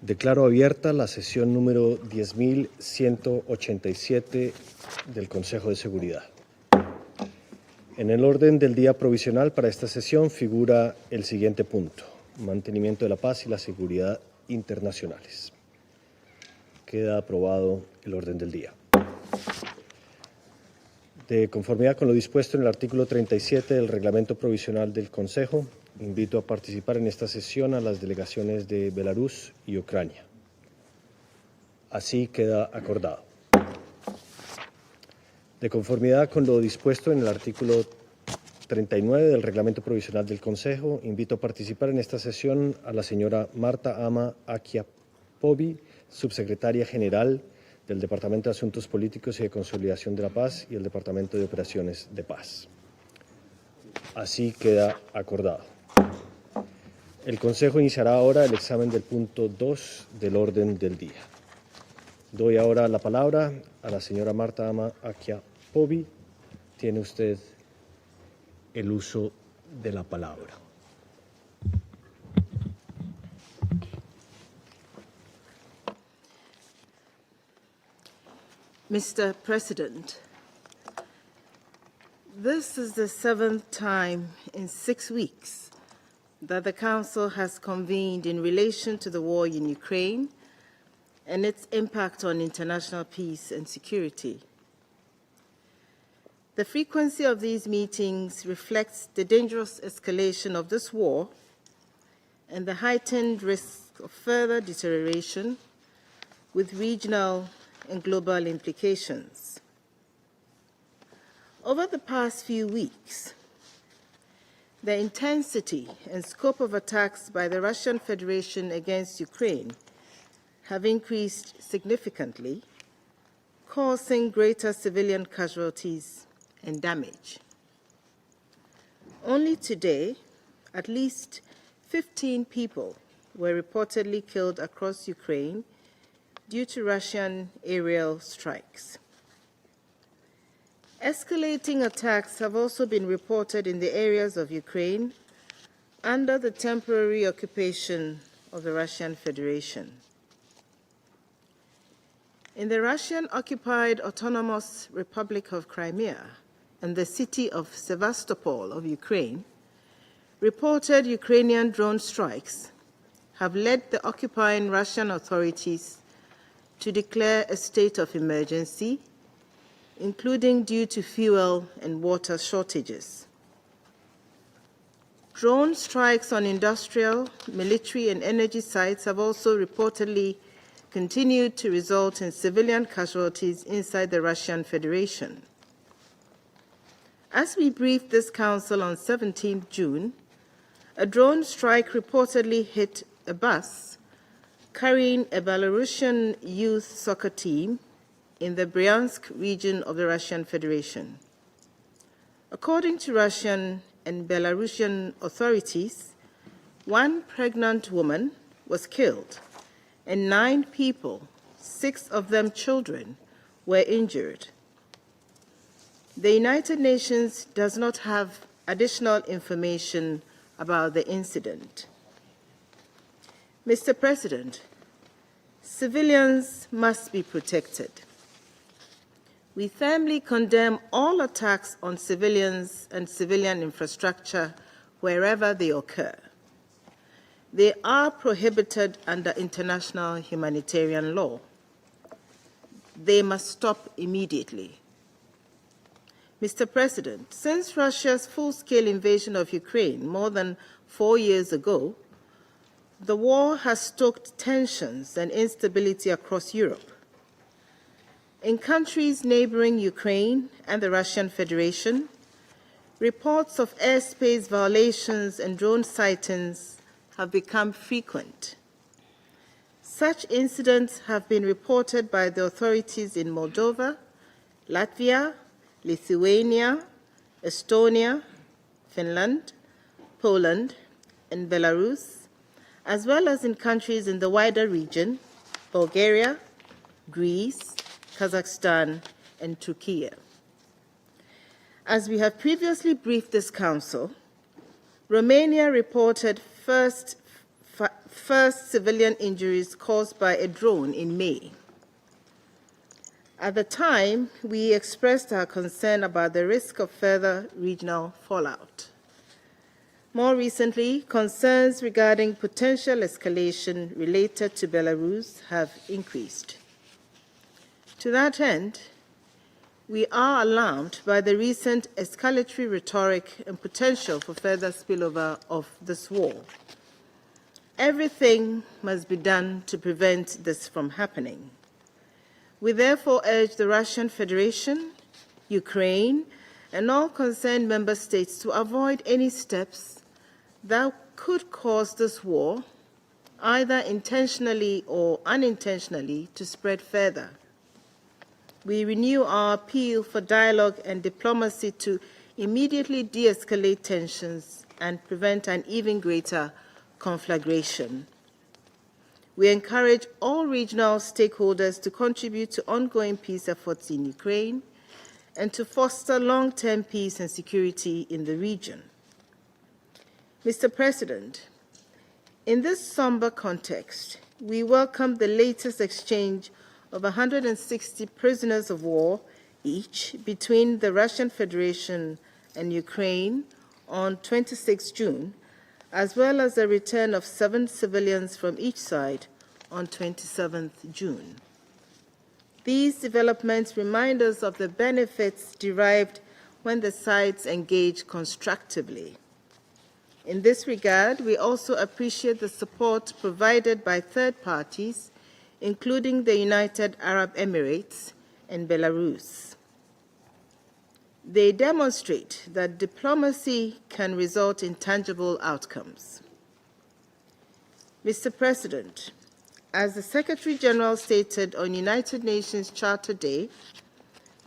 Declaro abierta la sesión número 10.187 del Consejo de Seguridad. En el orden del día provisional para esta sesión figura el siguiente punto: mantenimiento de la paz y la seguridad internacionales. Queda aprobado el orden del día. De conformidad con lo dispuesto en el artículo 37 del Reglamento Provisional del Consejo, invito a participar en esta sesión a las delegaciones de Belarus y Ucrania. Así queda acordado. De conformidad con lo dispuesto en el artículo 39 del Reglamento Provisional del Consejo, invito a participar en esta sesión a la señora Marta Ama Aquiapovi, subsecretaria general del Departamento de Asuntos Políticos y de Consolidación de la Paz y el Departamento de Operaciones de Paz. Así queda acordado. El Consejo iniciará ahora el examen del punto 2 del orden del día. Doy ahora la palabra a la señora Marta Ama Aquiapovi. Tiene usted el uso de la palabra. Mr. President, this is the 7th time in 6 weeks that the Council has convened in relation to the war in Ukraine and its impact on international peace and security. The frequency of these meetings reflects the dangerous escalation of this war and the heightened risk of further deterioration with regional and global implications. Over the past few weeks, the intensity and scope of attacks by the Russian Federation against Ukraine have increased significantly, causing greater civilian casualties and damage. Only today, at least 15 people were reportedly killed across Ukraine due to Russian aerial strikes. Escalating attacks have also been reported in the areas of Ukraine under the temporary occupation of the Russian Federation. In the Russian-occupied Autonomous Republic of Crimea and the city of Sevastopol of Ukraine, reported Ukrainian drone strikes have led the occupying Russian authorities to declare a state of emergency, including due to fuel and water shortages. Drone strikes on industrial, military, and energy sites have also reportedly continued to result in civilian casualties inside the Russian Federation. As we briefed this Council on 17 June, a drone strike reportedly hit a bus carrying a Belarusian youth soccer team in the Bryansk region of the Russian Federation. According to Russian and Belarusian authorities, one pregnant woman was killed and 9 people, 6 of them children, were injured. The United Nations does not have additional information about the incident. Mr. President, civilians must be protected. We firmly condemn all attacks on civilians and civilian infrastructure wherever they occur. They are prohibited under international humanitarian law. They must stop immediately. Mr. President, since Russia's full-scale invasion of Ukraine more than 4 years ago, the war has stoked tensions and instability across Europe. In countries neighboring Ukraine and the Russian Federation, reports of airspace violations and drone sightings have become frequent. Such incidents have been reported by the authorities in Moldova, Latvia, Lithuania, Estonia, Finland, Poland, and Belarus, as well as in countries in the wider region, Bulgaria, Greece, Kazakhstan, and Turkey. As we have previously briefed this Council, Romania reported first civilian injuries caused by a drone in May. At the time, we expressed our concern about the risk of further regional fallout. More recently, concerns regarding potential escalation related to Belarus have increased. To that end, we are alarmed by the recent escalatory rhetoric and potential for further spillover of this war. Everything must be done to prevent this from happening. We therefore urge the Russian Federation, Ukraine, and all concerned member states to avoid any steps that could cause this war, either intentionally or unintentionally, to spread further. We renew our appeal for dialogue and diplomacy to immediately de-escalate tensions and prevent an even greater conflagration. We encourage all regional stakeholders to contribute to ongoing peace efforts in Ukraine and to foster long-term peace and security in the region. Mr. President, in this somber context, we welcome the latest exchange of 160 prisoners of war each between the Russian Federation and Ukraine on 26 June, as well as the return of 7 civilians from each side on 27 June. These developments remind us of the benefits derived when the sides engage constructively. In this regard, we also appreciate the support provided by third parties, including the United Arab Emirates and Belarus. They demonstrate that diplomacy can result in tangible outcomes. Mr. President, as the Secretary General stated on United Nations Charter Day,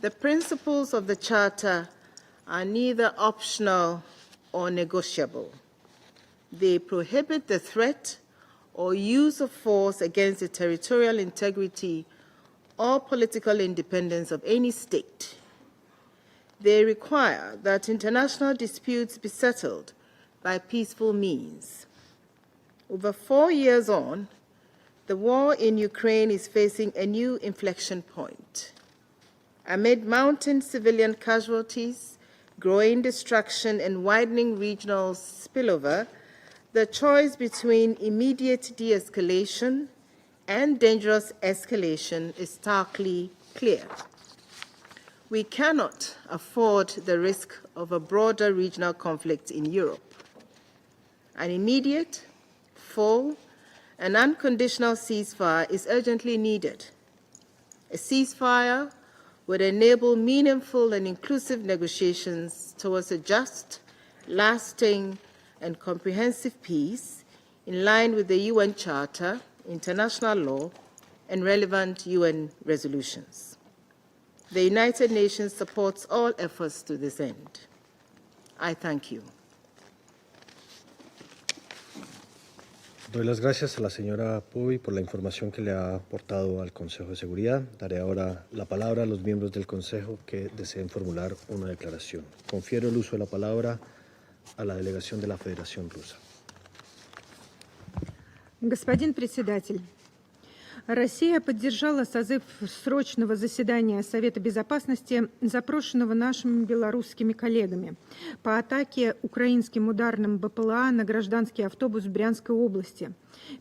the principles of the Charter are neither optional or negotiable. They prohibit the threat or use of force against the territorial integrity or political independence of any state. They require that international disputes be settled by peaceful means. Over 4 years on, the war in Ukraine is facing a new inflection point. Amid mounting civilian casualties, growing destruction, and widening regional spillover, the choice between immediate de-escalation and dangerous escalation is starkly clear. We cannot afford the risk of a broader regional conflict in Europe. An immediate, full, and unconditional ceasefire is urgently needed. A ceasefire would enable meaningful and inclusive negotiations towards a just, lasting, and comprehensive peace in line with the UN Charter, international law, and relevant UN resolutions. The United Nations supports all efforts to this end. I thank you. Doy las gracias a la señora Povey por la información que le ha aportado al Consejo de Seguridad. Daré ahora la palabra a los miembros del Consejo que deseen formular una declaración. Confiero el uso de la palabra a la delegación de la Федерацию Руса. Господин председатель, Россия поддержала созыв срочного заседания Совета Безопасности, запрошенного нашими белорусскими коллегами, по атаке украинским ударным БПЛА на гражданский автобус в Брянской области,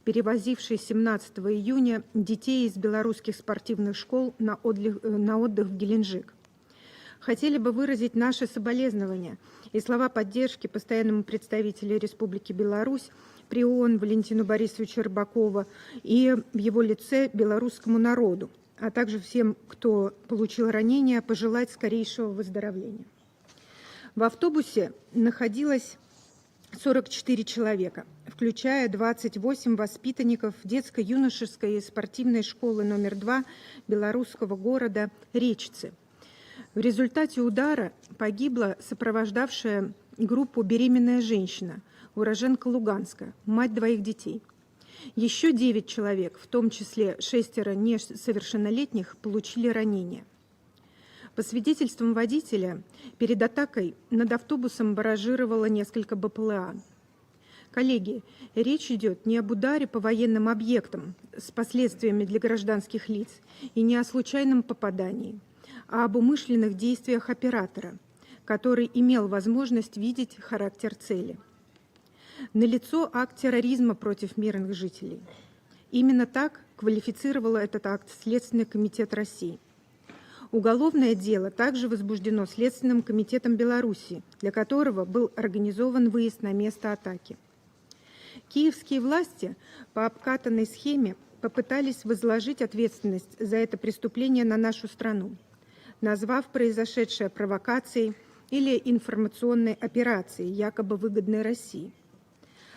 перевозивший 17 июня детей из белорусских спортивных школ на отдых в Геленджик. Хотели бы выразить наши соболезнования и слова поддержки постоянному представителю Республики Беларусь при ООН Валентину Борисовичу Рыбакову и в его лице белорусскому народу, а также всем, кто получил ранения, пожелать скорейшего выздоровления. В автобусе находилось 44 человека, включая 28 воспитанников детско-юношеской и спортивной школы номер 2 белорусского города Речицы. В результате удара погибла сопровождавшая группу беременная женщина, уроженка Луганска, мать 2 детей. Еще 9 человек, в том числе 6 несовершеннолетних, получили ранения. По свидетельствам водителя, перед атакой над автобусом баражировало несколько БПЛА. Коллеги, речь идет не об ударе по военным объектам с последствиями для гражданских лиц и не о случайном попадании, а об умышленных действиях оператора, который имел возможность видеть характер цели. Налицо акт терроризма против мирных жителей. Именно так квалифицировал этот акт Следственный комитет России. Уголовное дело также возбуждено Следственным комитетом Беларуси, для которого был организован выезд на место атаки. Киевские власти по обкатанной схеме попытались возложить ответственность за это преступление на нашу страну, назвав произошедшее провокацией или информационной операцией, якобы выгодной России.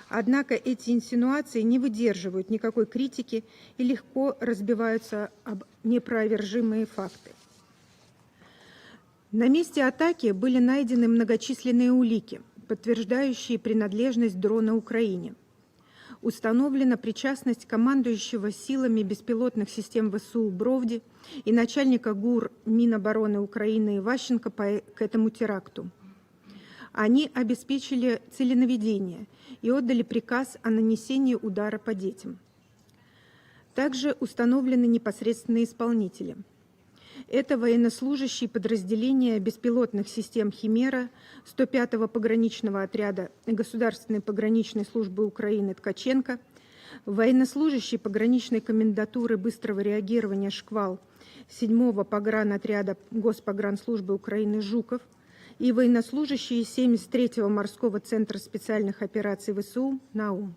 Однако эти инсинуации не выдерживают никакой критики и легко разбиваются об неопровержимые факты. На месте атаки были найдены многочисленные улики, подтверждающие принадлежность дрона Украине. Установлена причастность командующего силами беспилотных систем ВСУ Бровди и начальника ГУР Минобороны Украины Иващенко к этому теракту. Они обеспечили целенаведение и отдали приказ о нанесении удара по детям. Также установлены непосредственные исполнители. Это военнослужащий подразделения беспилотных систем «Химера» 105-го пограничного отряда Государственной пограничной службы Украины Ткаченко, военнослужащий пограничной комендатуры быстрого реагирования «Шквал» 7-го погранотряда Госпогранслужбы Украины Жуков и военнослужащие 73-го морского центра специальных операций ВСУ Наум.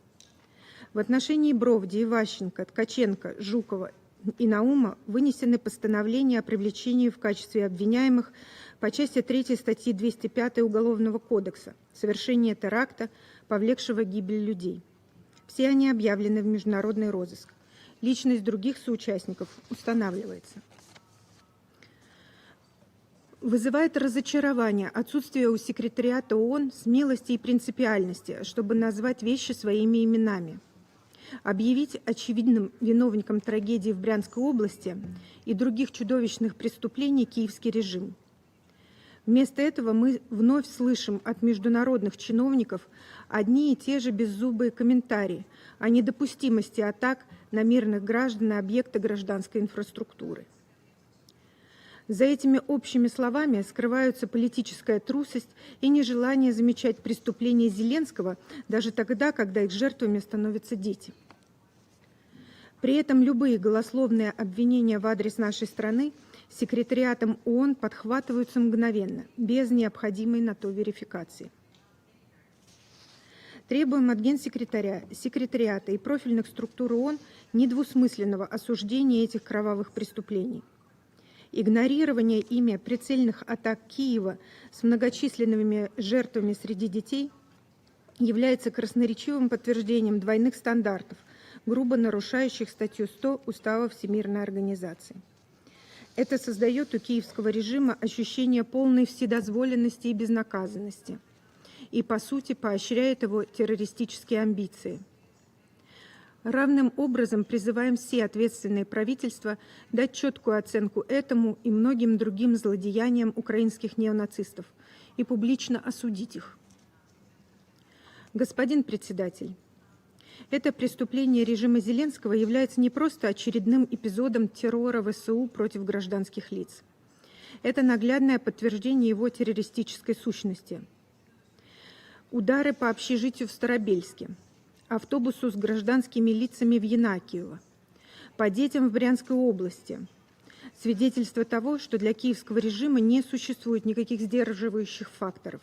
В отношении Бровди, Иващенко, Ткаченко, Жукова и Наума вынесены постановления о привлечении в качестве обвиняемых по части 3 статьи 205 Уголовного кодекса «Совершение теракта, повлекшего гибель людей». Все они объявлены в международный розыск. Личность других соучастников устанавливается. Вызывает разочарование отсутствие у секретариата ООН смелости и принципиальности, чтобы назвать вещи своими именами. Объявить очевидным виновником трагедии в Брянской области и других чудовищных преступлений киевский режим. Вместо этого мы вновь слышим от международных чиновников одни и те же беззубые комментарии о недопустимости атак на мирных граждан и объекты гражданской инфраструктуры. За этими общими словами скрываются политическая трусость и нежелание замечать преступления Зеленского даже тогда, когда их жертвами становятся дети. При этом любые голословные обвинения в адрес нашей страны секретариатом ООН подхватываются мгновенно, без необходимой на то верификации. Требуем от Генсекретаря, секретариата и профильных структур ООН недвусмысленного осуждения этих кровавых преступлений. Игнорирование ими прицельных атак Киева с многочисленными жертвами среди детей является красноречивым подтверждением двойных стандартов, грубо нарушающих статью 100 Устава Всемирной организации. Это создает у киевского режима ощущение полной вседозволенности и безнаказанности и, по сути, поощряет его террористические амбиции. Равным образом призываем все ответственные правительства дать четкую оценку этому и многим другим злодеяниям украинских неонацистов и публично осудить их. Господин председатель, это преступление режима Зеленского является не просто очередным эпизодом террора ВСУ против гражданских лиц. Это наглядное подтверждение его террористической сущности. Удары по общежитию в Старобельске, автобусу с гражданскими лицами в Янакиево, по детям в Брянской области. Свидетельство того, что для киевского режима не существует никаких сдерживающих факторов.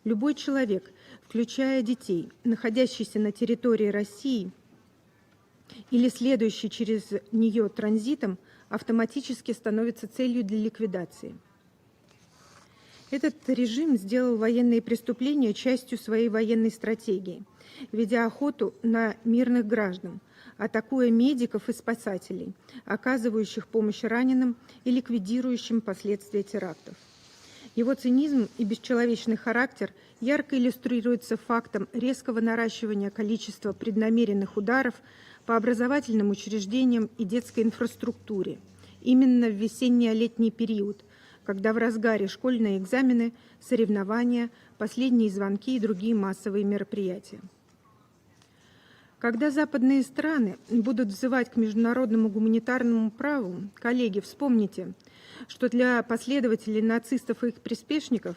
Любой человек, включая детей, находящийся на территории России или следующий через нее транзитом, автоматически становится целью для ликвидации. Этот режим сделал военные преступления частью своей военной стратегии, ведя охоту на мирных граждан, атакуя медиков и спасателей, оказывающих помощь раненым и ликвидирующим последствия терактов. Его цинизм и бесчеловечный характер ярко иллюстрируется фактом резкого наращивания количества преднамеренных ударов по образовательным учреждениям и детской инфраструктуре именно в весенне-летний период, когда в разгаре школьные экзамены, соревнования, последние звонки и другие массовые мероприятия. Когда западные страны будут взывать к международному гуманитарному праву, коллеги, вспомните, что для последователей нацистов и их приспешников,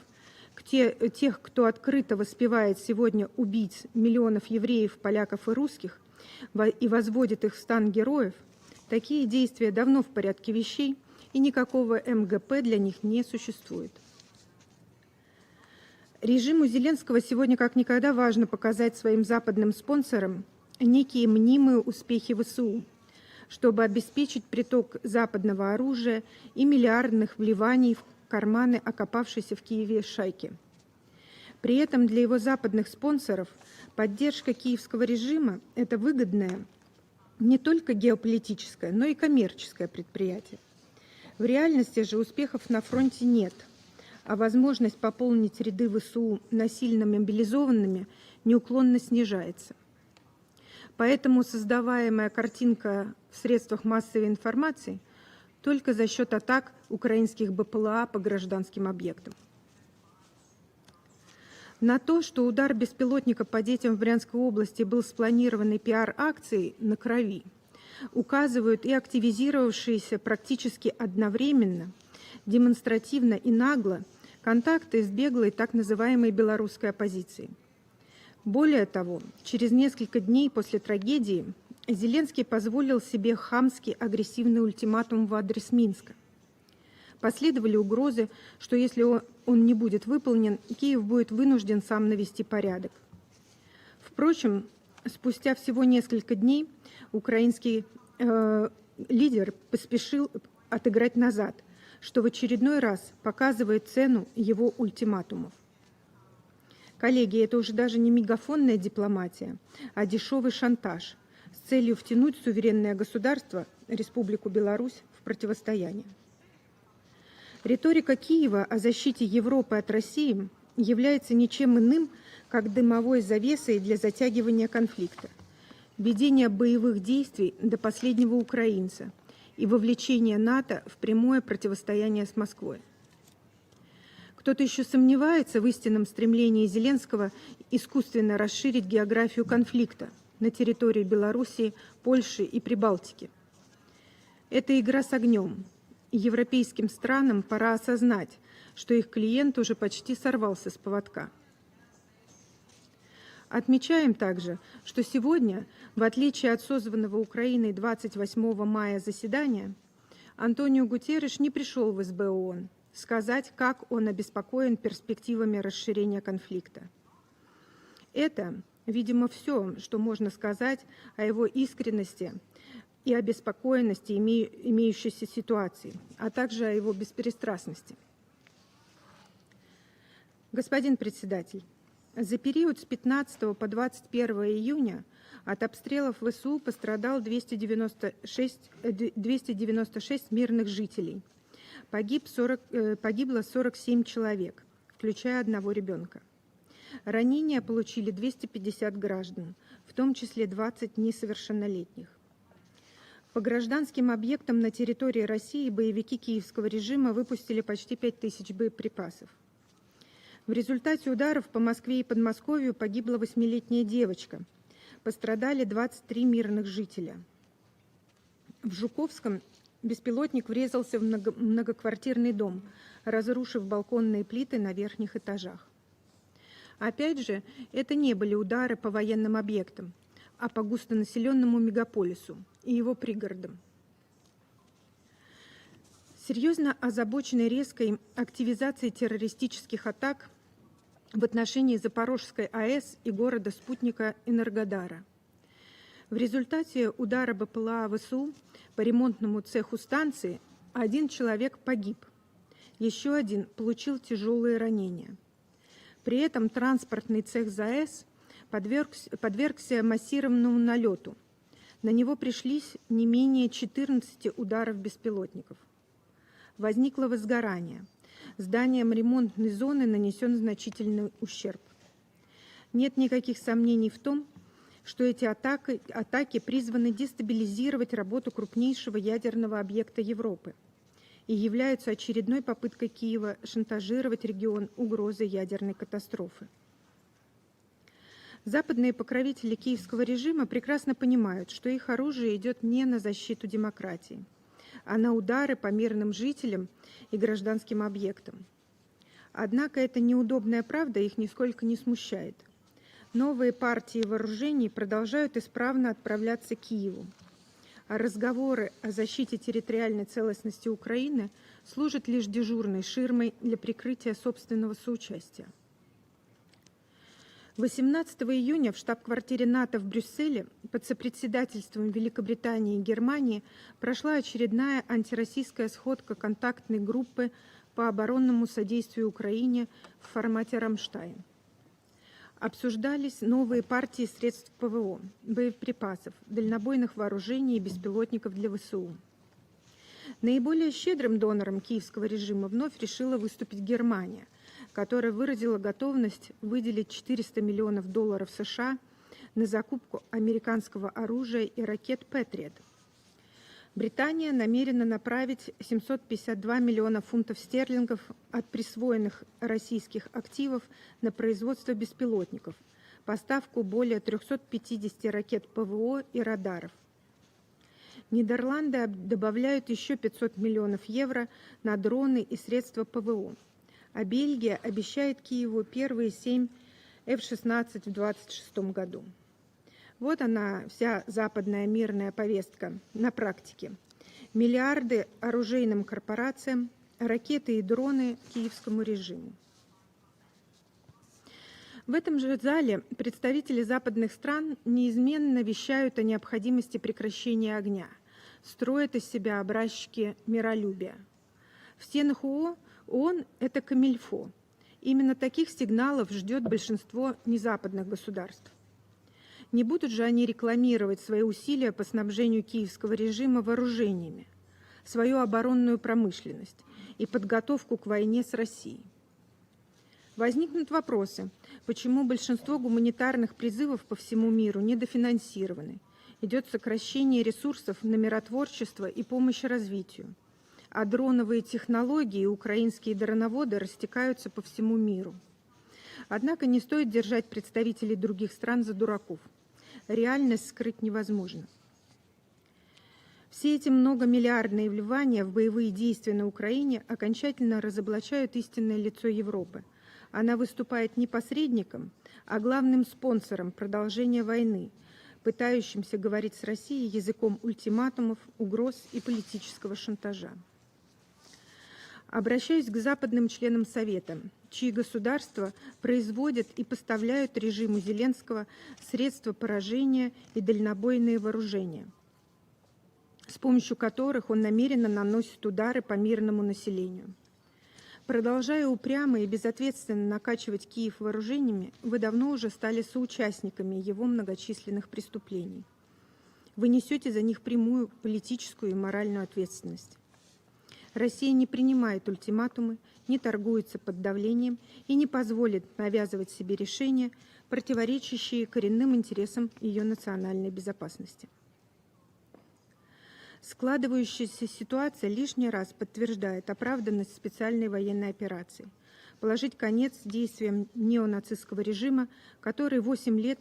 тех, кто открыто воспевает сегодня убийц миллионов евреев, поляков и русских и возводит их в стан героев, такие действия давно в порядке вещей, и никакого МГП для них не существует. Режиму Зеленского сегодня как никогда важно показать своим западным спонсорам некие мнимые успехи ВСУ, чтобы обеспечить приток западного оружия и миллиардных вливаний в карманы окопавшейся в Киеве шайки. При этом для его западных спонсоров поддержка киевского режима – это выгодное не только геополитическое, но и коммерческое предприятие. В реальности же успехов на фронте нет, а возможность пополнить ряды ВСУ насильно мобилизованными неуклонно снижается. Поэтому создаваемая картинка в средствах массовой информации только за счет атак украинских БПЛА по гражданским объектам. На то, что удар беспилотника по детям в Брянской области был спланированной пиар-акцией на крови, указывают и активизировавшиеся практически одновременно, демонстративно и нагло контакты с беглой так называемой белорусской оппозицией. Более того, через несколько дней после трагедии Зеленский позволил себе хамский агрессивный ультиматум в адрес Минска. Последовали угрозы, что если он не будет выполнен, Киев будет вынужден сам навести порядок. Впрочем, спустя всего несколько дней украинский лидер поспешил отыграть назад, что в очередной раз показывает цену его ультиматумов. Коллеги, это уже даже не мегафонная дипломатия, а дешевый шантаж с целью втянуть суверенное государство, Республику Беларусь, в противостояние. Риторика Киева о защите Европы от России является ничем иным, как дымовой завесой для затягивания конфликта, ведения боевых действий до последнего украинца и вовлечения НАТО в прямое противостояние с Москвой. Кто-то еще сомневается в истинном стремлении Зеленского искусственно расширить географию конфликта на территории Белоруссии, Польши и Прибалтики. Это игра с огнем. И европейским странам пора осознать, что их клиент уже почти сорвался с поводка. Отмечаем также, что сегодня, в отличие от созванного Украиной 28 мая заседания, Антонио Гутерриш не пришел в СБ ООН сказать, как он обеспокоен перспективами расширения конфликта. Это, видимо, все, что можно сказать о его искренности и обеспокоенности имеющейся ситуации, а также о его беспристрастности. Господин председатель, за период с 15 по 21 июня от обстрелов ВСУ пострадал 296 мирных жителей. Погибло 47 человек, включая одного ребенка. Ранения получили 250 граждан, в том числе 20 несовершеннолетних. По гражданским объектам на территории России боевики киевского режима выпустили почти 5000 боеприпасов. В результате ударов по Москве и Подмосковью погибла 8-летняя девочка. Пострадали 23 мирных жителя. В Жуковском беспилотник врезался в многоквартирный дом, разрушив балконные плиты на верхних этажах. Опять же, это не были удары по военным объектам, а по густонаселенному мегаполису и его пригородам. Серьезно озабоченной резкой активизацией террористических атак в отношении Запорожской АЭС и города-спутника Энергодара. В результате удара БПЛА ВСУ по ремонтному цеху станции один человек погиб, еще один получил тяжелые ранения. При этом транспортный цех ЗАЭС подвергся массированному налету. На него пришлись не менее 14 ударов беспилотников. Возникло возгорание. Зданиям ремонтной зоны нанесен значительный ущерб. Нет никаких сомнений в том, что эти атаки призваны дестабилизировать работу крупнейшего ядерного объекта Европы и являются очередной попыткой Киева шантажировать регион угрозой ядерной катастрофы. Западные покровители киевского режима прекрасно понимают, что их оружие идет не на защиту демократии, а на удары по мирным жителям и гражданским объектам. Однако эта неудобная правда их нисколько не смущает. Новые партии вооружений продолжают исправно отправляться к Киеву, а разговоры о защите территориальной целостности Украины служат лишь дежурной ширмой для прикрытия собственного соучастия. 18 июня в штаб-квартире НАТО в Брюсселе под сопредседательством Великобритании и Германии прошла очередная антироссийская сходка контактной группы по оборонному содействию Украине в формате «Рамштайн». Обсуждались новые партии средств ПВО, боеприпасов, дальнобойных вооружений и беспилотников для ВСУ. Наиболее щедрым донором киевского режима вновь решила выступить Германия, которая выразила готовность выделить $400 миллионов США на закупку американского оружия и ракет «Патриот». Британия намерена направить 752 миллиона фунтов стерлингов от присвоенных российских активов на производство беспилотников, поставку более 350 ракет ПВО и радаров. Нидерланды добавляют еще 500 миллионов евро на дроны и средства ПВО, а Бельгия обещает Киеву первые 7 F-16 в 2026 году. Вот она, вся западная мирная повестка на практике. Миллиарды оружейным корпорациям, ракеты и дроны киевскому режиму. В этом же зале представители западных стран неизменно вещают о необходимости прекращения огня, строят из себя образчики миролюбия. В стенах ООН это камильфо. Именно таких сигналов ждет большинство незападных государств. Не будут же они рекламировать свои усилия по снабжению киевского режима вооружениями, свою оборонную промышленность и подготовку к войне с Россией. Возникнут вопросы, почему большинство гуманитарных призывов по всему миру недофинансированы, идет сокращение ресурсов на миротворчество и помощь развитию, а дроновые технологии и украинские дроноводы растекаются по всему миру. Однако не стоит держать представителей других стран за дураков. Реальность скрыть невозможно. Все эти многомиллиардные вливания в боевые действия на Украине окончательно разоблачают истинное лицо Европы. Она выступает не посредником, а главным спонсором продолжения войны, пытающимся говорить с Россией языком ультиматумов, угроз и политического шантажа. Обращаюсь к западным членам Совета, чьи государства производят и поставляют режиму Зеленского средства поражения и дальнобойные вооружения, с помощью которых он намеренно наносит удары по мирному населению. Продолжая упрямо и безответственно накачивать Киев вооружениями, вы давно уже стали соучастниками его многочисленных преступлений. Вы несете за них прямую политическую и моральную ответственность. Россия не принимает ультиматумы, не торгуется под давлением и не позволит навязывать себе решения, противоречащие коренным интересам ее национальной безопасности. Складывающаяся ситуация лишний раз подтверждает оправданность специальной военной операции. Положить конец действиям неонацистского режима, который 8 лет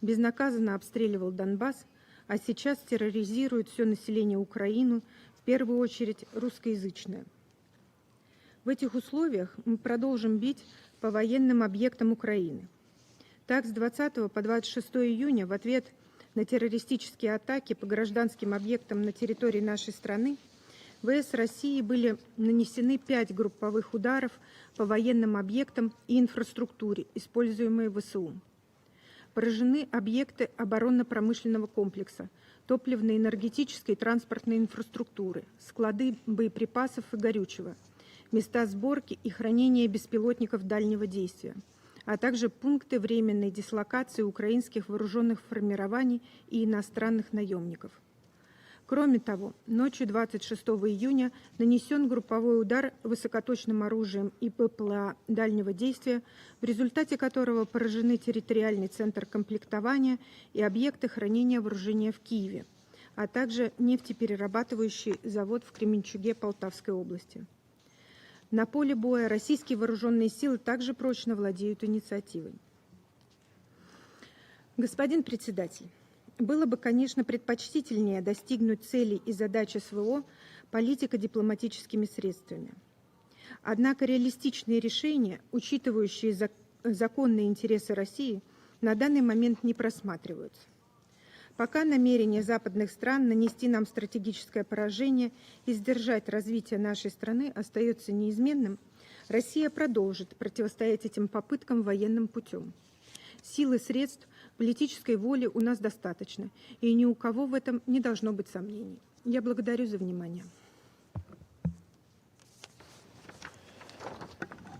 безнаказанно обстреливал Донбасс, а сейчас терроризирует все население Украины, в первую очередь русскоязычное. В этих условиях мы продолжим бить по военным объектам Украины. Так, с 20 по 26 июня в ответ на террористические атаки по гражданским объектам на территории нашей страны ВС России были нанесены 5 групповых ударов по военным объектам и инфраструктуре, используемой ВСУ. Поражены объекты оборонно-промышленного комплекса, топливно-энергетической и транспортной инфраструктуры, склады боеприпасов и горючего, места сборки и хранения беспилотников дальнего действия, а также пункты временной дислокации украинских вооруженных формирований и иностранных наемников. Кроме того, ночью 26 июня нанесен групповой удар высокоточным оружием и ППЛА дальнего действия, в результате которого поражены территориальный центр комплектования и объекты хранения вооружения в Киеве, а также нефтеперерабатывающий завод в Кременчуге Полтавской области. На поле боя российские вооруженные силы также прочно владеют инициативой. Господин председатель, было бы, конечно, предпочтительнее достигнуть целей и задач СВО политико-дипломатическими средствами. Однако реалистичные решения, учитывающие законные интересы России, на данный момент не просматриваются. Пока намерение западных стран нанести нам стратегическое поражение и сдержать развитие нашей страны остается неизменным, Россия продолжит противостоять этим попыткам военным путем. Сил и средств, политической воли у нас достаточно, и ни у кого в этом не должно быть сомнений. Я благодарю за внимание.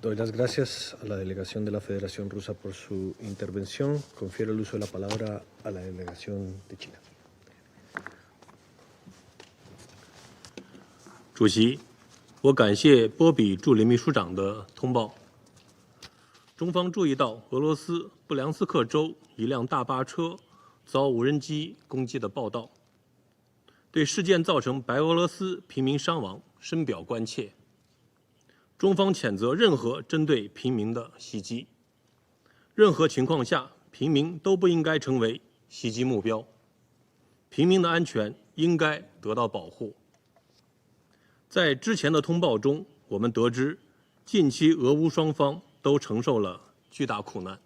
Doy las gracias a la delegación de la Federación Rusa por su intervención. Confiero el uso de la palabra a la delegación de China. 主席，我感谢波比驻联秘书长的通报。中方注意到俄罗斯布良斯克州一辆大巴车遭无人机攻击的报道，对事件造成白俄罗斯平民伤亡深表关切。中方谴责任何针对平民的袭击，任何情况下，平民都不应该成为袭击目标，平民的安全应该得到保护。在之前的通报中，我们得知，近期俄乌双方都承受了巨大苦难，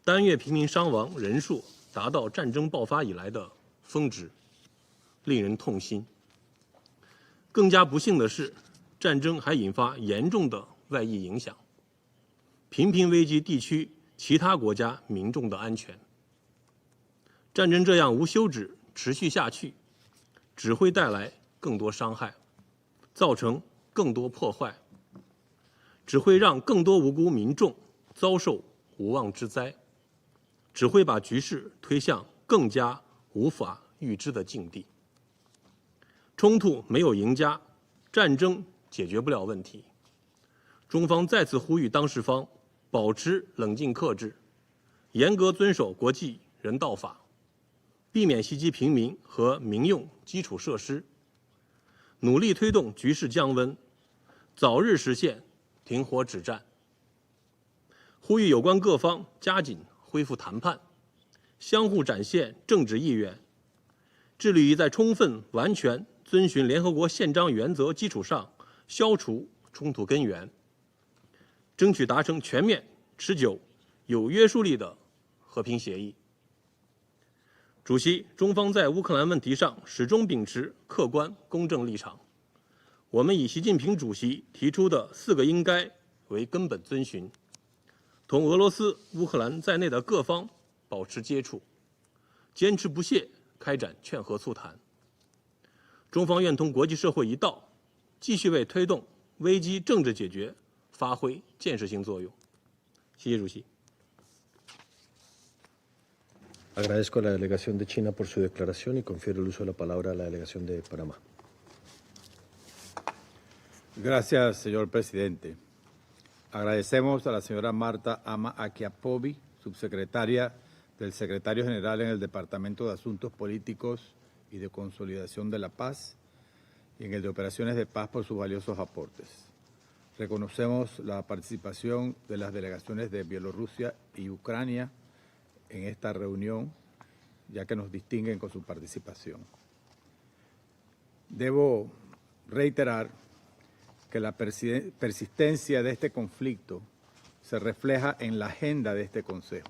单月平民伤亡人数达到战争爆发以来的峰值，令人痛心。更加不幸的是，战争还引发严重的外溢影响，频频危及地区其他国家民众的安全。战争这样无休止持续下去，只会带来更多伤害，造成更多破坏，只会让更多无辜民众遭受无妄之灾，只会把局势推向更加无法预知的境地。冲突没有赢家，战争解决不了问题。中方再次呼吁当事方保持冷静克制，严格遵守国际人道法，避免袭击平民和民用基础设施，努力推动局势降温，早日实现停火止战。呼吁有关各方加紧恢复谈判，相互展现政治意愿，致力于在充分完全遵循联合国宪章原则基础上消除冲突根源，争取达成全面、持久、有约束力的和平协议。主席，中方在乌克兰问题上始终秉持客观公正立场，我们以习近平主席提出的4个应该为根本遵循，同俄罗斯、乌克兰在内的各方保持接触，坚持不懈开展劝和促谈。中方愿同国际社会一道，继续为推动危机政治解决发挥建设性作用。谢谢主席。Agradezco a la delegación de China por su declaración y confiero el uso de la palabra a la delegación de Panamá. Gracias, señor presidente. Agradecemos a la señora Marta Ama Aquiapovi, subsecretaria del Secretario General en el Departamento de Asuntos Políticos y de Consolidación de la Paz y en el de Operaciones de Paz por sus valiosos aportes. Reconocemos la participación de las delegaciones de Bielorrusia y Ucrania en esta reunión, ya que nos distinguen con su participación. Debo reiterar que la persistencia de este conflicto se refleja en la agenda de este Consejo.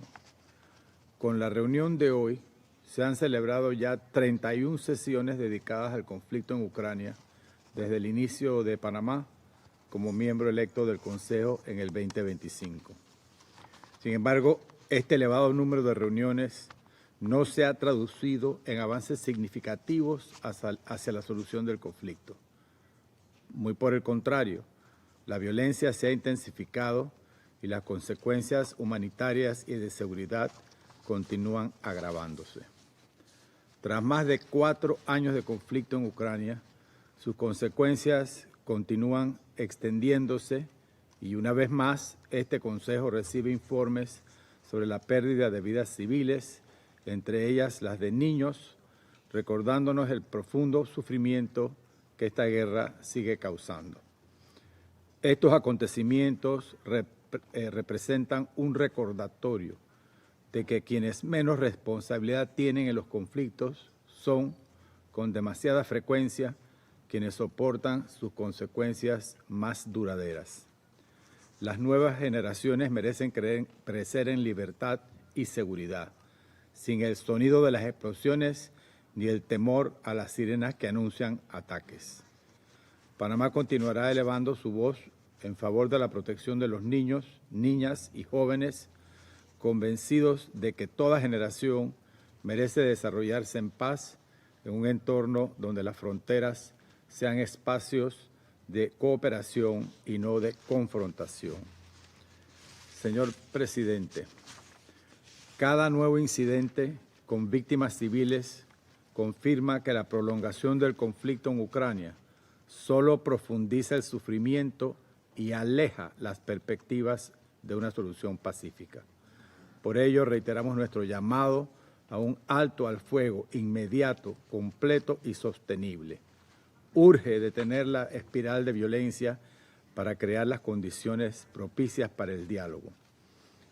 Con la reunión de hoy se han celebrado ya 31 sesiones dedicadas al conflicto en Ucrania desde el inicio de Panamá como miembro electo del Consejo en el 2025. Sin embargo, este elevado número de reuniones no se ha traducido en avances significativos hacia la solución del conflicto. Muy por el contrario, la violencia se ha intensificado y las consecuencias humanitarias y de seguridad continúan agravándose. Tras más de 4 años de conflicto en Ucrania, sus consecuencias continúan extendiéndose y una vez más este Consejo recibe informes sobre la pérdida de vidas civiles, entre ellas las de niños, recordándonos el profundo sufrimiento que esta guerra sigue causando. Estos acontecimientos representan un recordatorio de que quienes menos responsabilidad tienen en los conflictos son, con demasiada frecuencia, quienes soportan sus consecuencias más duraderas. Las nuevas generaciones merecen crecer en libertad y seguridad, sin el sonido de las explosiones ni el temor a las sirenas que anuncian ataques. Panamá continuará elevando su voz en favor de la protección de los niños, niñas y jóvenes, convencidos de que toda generación merece desarrollarse en paz en un entorno donde las fronteras sean espacios de cooperación y no de confrontación. Señor presidente, cada nuevo incidente con víctimas civiles confirma que la prolongación del conflicto en Ucrania solo profundiza el sufrimiento y aleja las perspectivas de una solución pacífica. Por ello, reiteramos nuestro llamado a un alto al fuego inmediato, completo y sostenible. Urge detener la espiral de violencia para crear las condiciones propicias para el diálogo.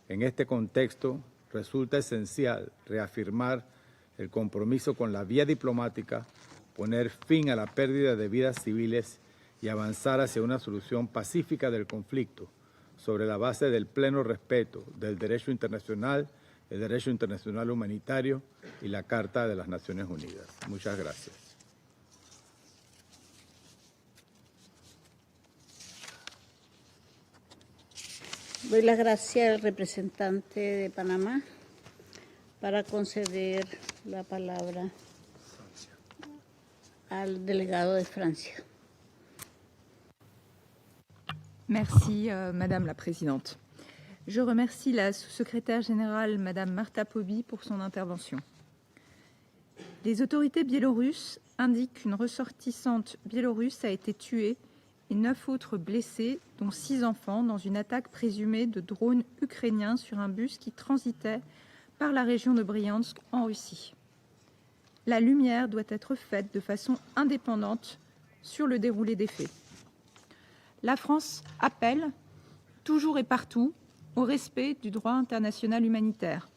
En este contexto, resulta esencial reafirmar el compromiso con la vía diplomática, poner fin a la pérdida de vidas civiles y avanzar hacia una solución pacífica del conflicto, sobre la base del pleno respeto del derecho internacional, el derecho internacional humanitario y la Carta de las Naciones Unidas. Muchas gracias. Doy las gracias al representante de Panamá para conceder la palabra al delegado de Francia. Merci, Madame la Présidente. Je remercie la sous-secrétaire générale, Madame Marta Pobi, pour son intervention. Les autorités biélorusses indiquent qu'une ressortissante biélorusse a été tuée et 9 autres blessés, dont 6 enfants, dans une attaque présumée de drones ukrainiens sur un bus qui transitait par la région de Briansk en Russie. La lumière doit être faite de façon indépendante sur le déroulé des faits. La France appelle, toujours et partout, au respect du droit international humanitaire.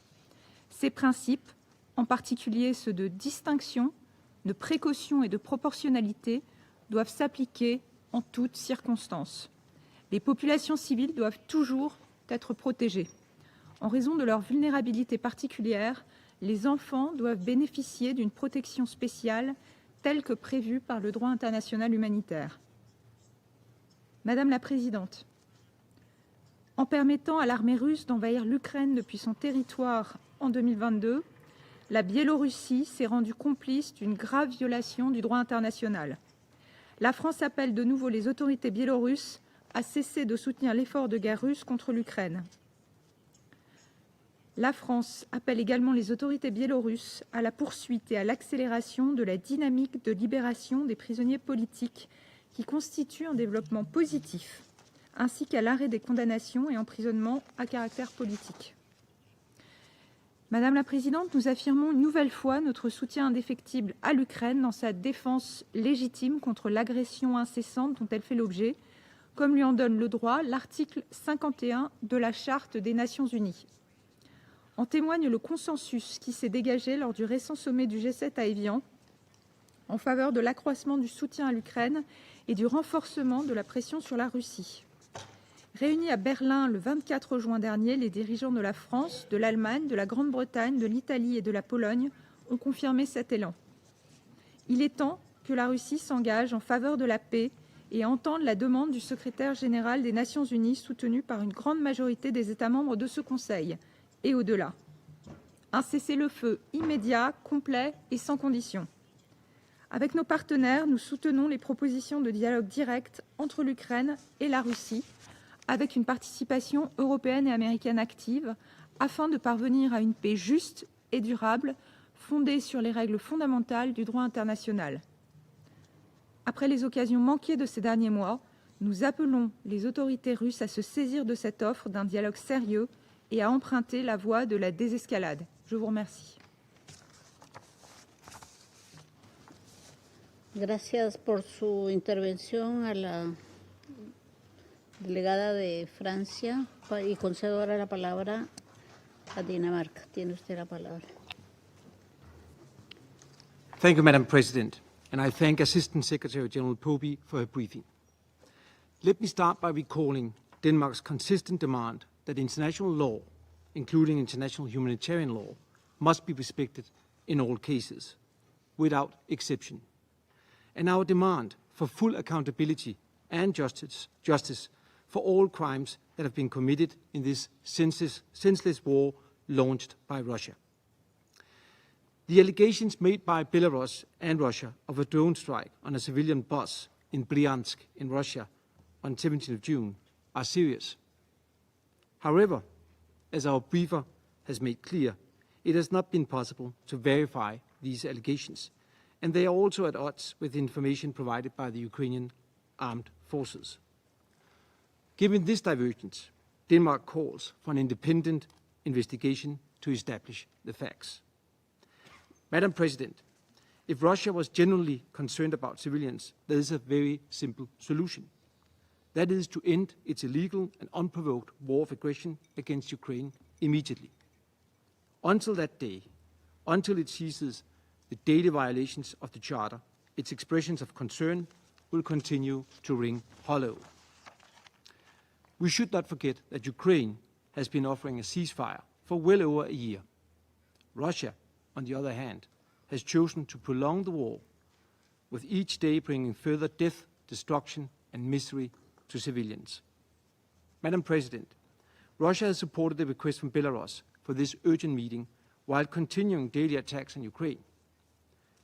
Ces principes, en particulier ceux de distinction, de précaution et de proportionnalité, doivent s'appliquer en toutes circonstances. Les populations civiles doivent toujours être protégées. En raison de leur vulnérabilité particulière, les enfants doivent bénéficier d'une protection spéciale telle que prévue par le droit international humanitaire. Madame la Présidente, en permettant à l'armée russe d'envahir l'Ukraine depuis son territoire en 2022, la Biélorussie s'est rendue complice d'une grave violation du droit international. La France appelle de nouveau les autorités biélorusses à cesser de soutenir l'effort de guerre russe contre l'Ukraine. La France appelle également les autorités biélorusses à la poursuite et à l'accélération de la dynamique de libération des prisonniers politiques qui constitue un développement positif, ainsi qu'à l'arrêt des condamnations et emprisonnements à caractère politique. Madame la Présidente, nous affirmons une nouvelle fois notre soutien indéfectible à l'Ukraine dans sa défense légitime contre l'agression incessante dont elle fait l'objet, comme lui en donne le droit l'article 51 de la Charte des Nations Unies. En témoigne le consensus qui s'est dégagé lors du récent sommet du G7 à Évian en faveur de l'accroissement du soutien à l'Ukraine et du renforcement de la pression sur la Russie. Réunis à Berlin le 24 juin dernier, les dirigeants de la France, de l'Allemagne, de la Grande-Bretagne, de l'Italie et de la Pologne ont confirmé cet élan. Il est temps que la Russie s'engage en faveur de la paix et entende la demande du secrétaire général des Nations Unies, soutenue par une grande majorité des États membres de ce Conseil, et au-delà. Un cessez-le-feu immédiat, complet et sans condition. Avec nos partenaires, nous soutenons les propositions de dialogue direct entre l'Ukraine et la Russie, avec une participation européenne et américaine active, afin de parvenir à une paix juste et durable, fondée sur les règles fondamentales du droit international. Après les occasions manquées de ces derniers mois, nous appelons les autorités russes à se saisir de cette offre d'un dialogue sérieux et à emprunter la voie de la désescalade. Je vous remercie. Gracias por su intervención a la delegada de Francia y concedo ahora la palabra a Dinamarca. Tiene usted la palabra. Thank you, Madam President, and I thank Assistant Secretary General Poby for her briefing. Let me start by recalling Denmark's consistent demand that international law, including international humanitarian law, must be respected in all cases, without exception. And our demand for full accountability and justice for all crimes that have been committed in this senseless war launched by Russia. The allegations made by Belarus and Russia of a drone strike on a civilian bus in Bryansk in Russia on 17th of June are serious. However, as our briefer has made clear, it has not been possible to verify these allegations, and they are also at odds with the information provided by the Ukrainian armed forces. Given this divergence, Denmark calls for an independent investigation to establish the facts. Madam President, if Russia was genuinely concerned about civilians, there is a very simple solution. That is to end its illegal and unprovoked war of aggression against Ukraine immediately. Until that day, until it ceases the daily violations of the Charter, its expressions of concern will continue to ring hollow. We should not forget that Ukraine has been offering a ceasefire for well over a year. Russia, on the other hand, has chosen to prolong the war, with each day bringing further death, destruction, and misery to civilians. Madam President, Russia has supported the request from Belarus for this urgent meeting while continuing daily attacks on Ukraine.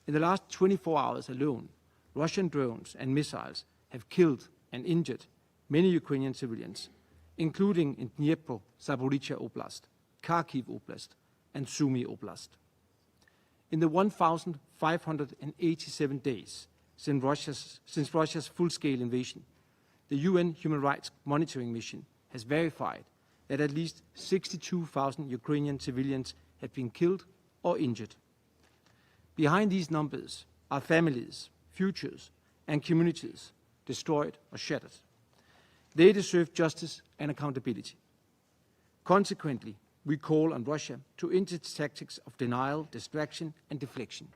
In the last 24 hours alone, Russian drones and missiles have killed and injured many Ukrainian civilians, including in Dnipro, Zaporizhia Oblast, Kharkiv Oblast, and Sumy Oblast. In the 1,587 days since Russia's full-scale invasion, the UN Human Rights Monitoring Mission has verified that at least 62,000 Ukrainian civilians have been killed or injured. Behind these numbers are families, futures, and communities destroyed or shattered. They deserve justice and accountability. Consequently, we call on Russia to end its tactics of denial, distraction, and deflection,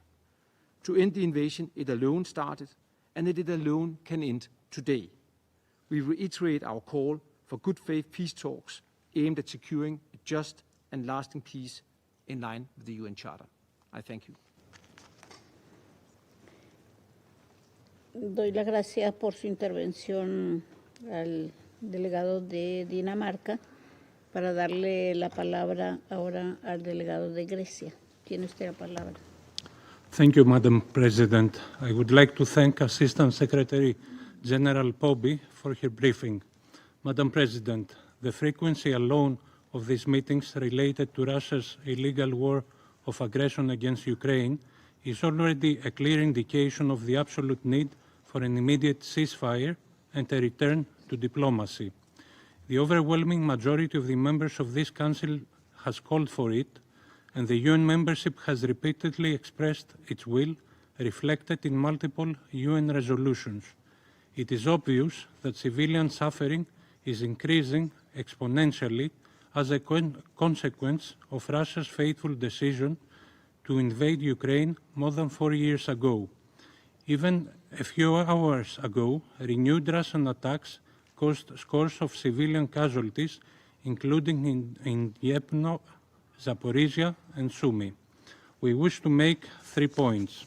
to end the invasion it alone started, and that it alone can end today. We reiterate our call for good faith peace talks aimed at securing a just and lasting peace in line with the UN Charter. I thank you. Doy las gracias por su intervención al delegado de Dinamarca, para darle la palabra ahora al delegado de Grecia. Tiene usted la palabra. Thank you, Madam President. I would like to thank Assistant Secretary General Poby for her briefing. Madam President, the frequency alone of these meetings related to Russia's illegal war of aggression against Ukraine is already a clear indication of the absolute need for an immediate ceasefire and a return to diplomacy. The overwhelming majority of the members of this Council has called for it, and the UN membership has repeatedly expressed its will, reflected in multiple UN resolutions. It is obvious that civilian suffering is increasing exponentially as a consequence of Russia's fateful decision to invade Ukraine more than 4 years ago. Even a few hours ago, renewed Russian attacks caused scores of civilian casualties, including in Dnipro, Zaporizhia, and Sumy. We wish to make 3 points.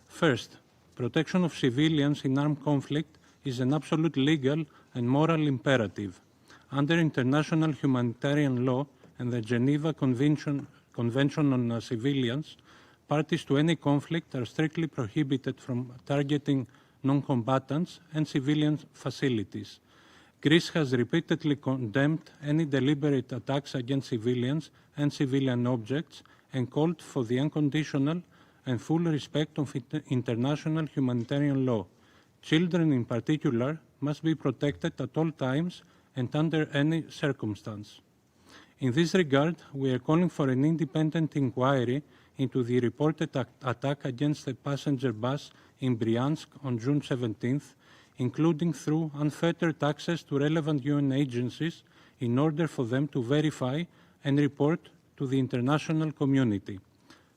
First, protection of civilians in armed conflict is an absolute legal and moral imperative. Under international humanitarian law and the Geneva Convention on Civilians, parties to any conflict are strictly prohibited from targeting non-combatants and civilian facilities. Greece has repeatedly condemned any deliberate attacks against civilians and civilian objects and called for the unconditional and full respect of international humanitarian law. Children in particular must be protected at all times and under any circumstance. In this regard, we are calling for an independent inquiry into the reported attack against a passenger bus in Bryansk on June 17th, including through unfettered access to relevant UN agencies in order for them to verify and report to the international community.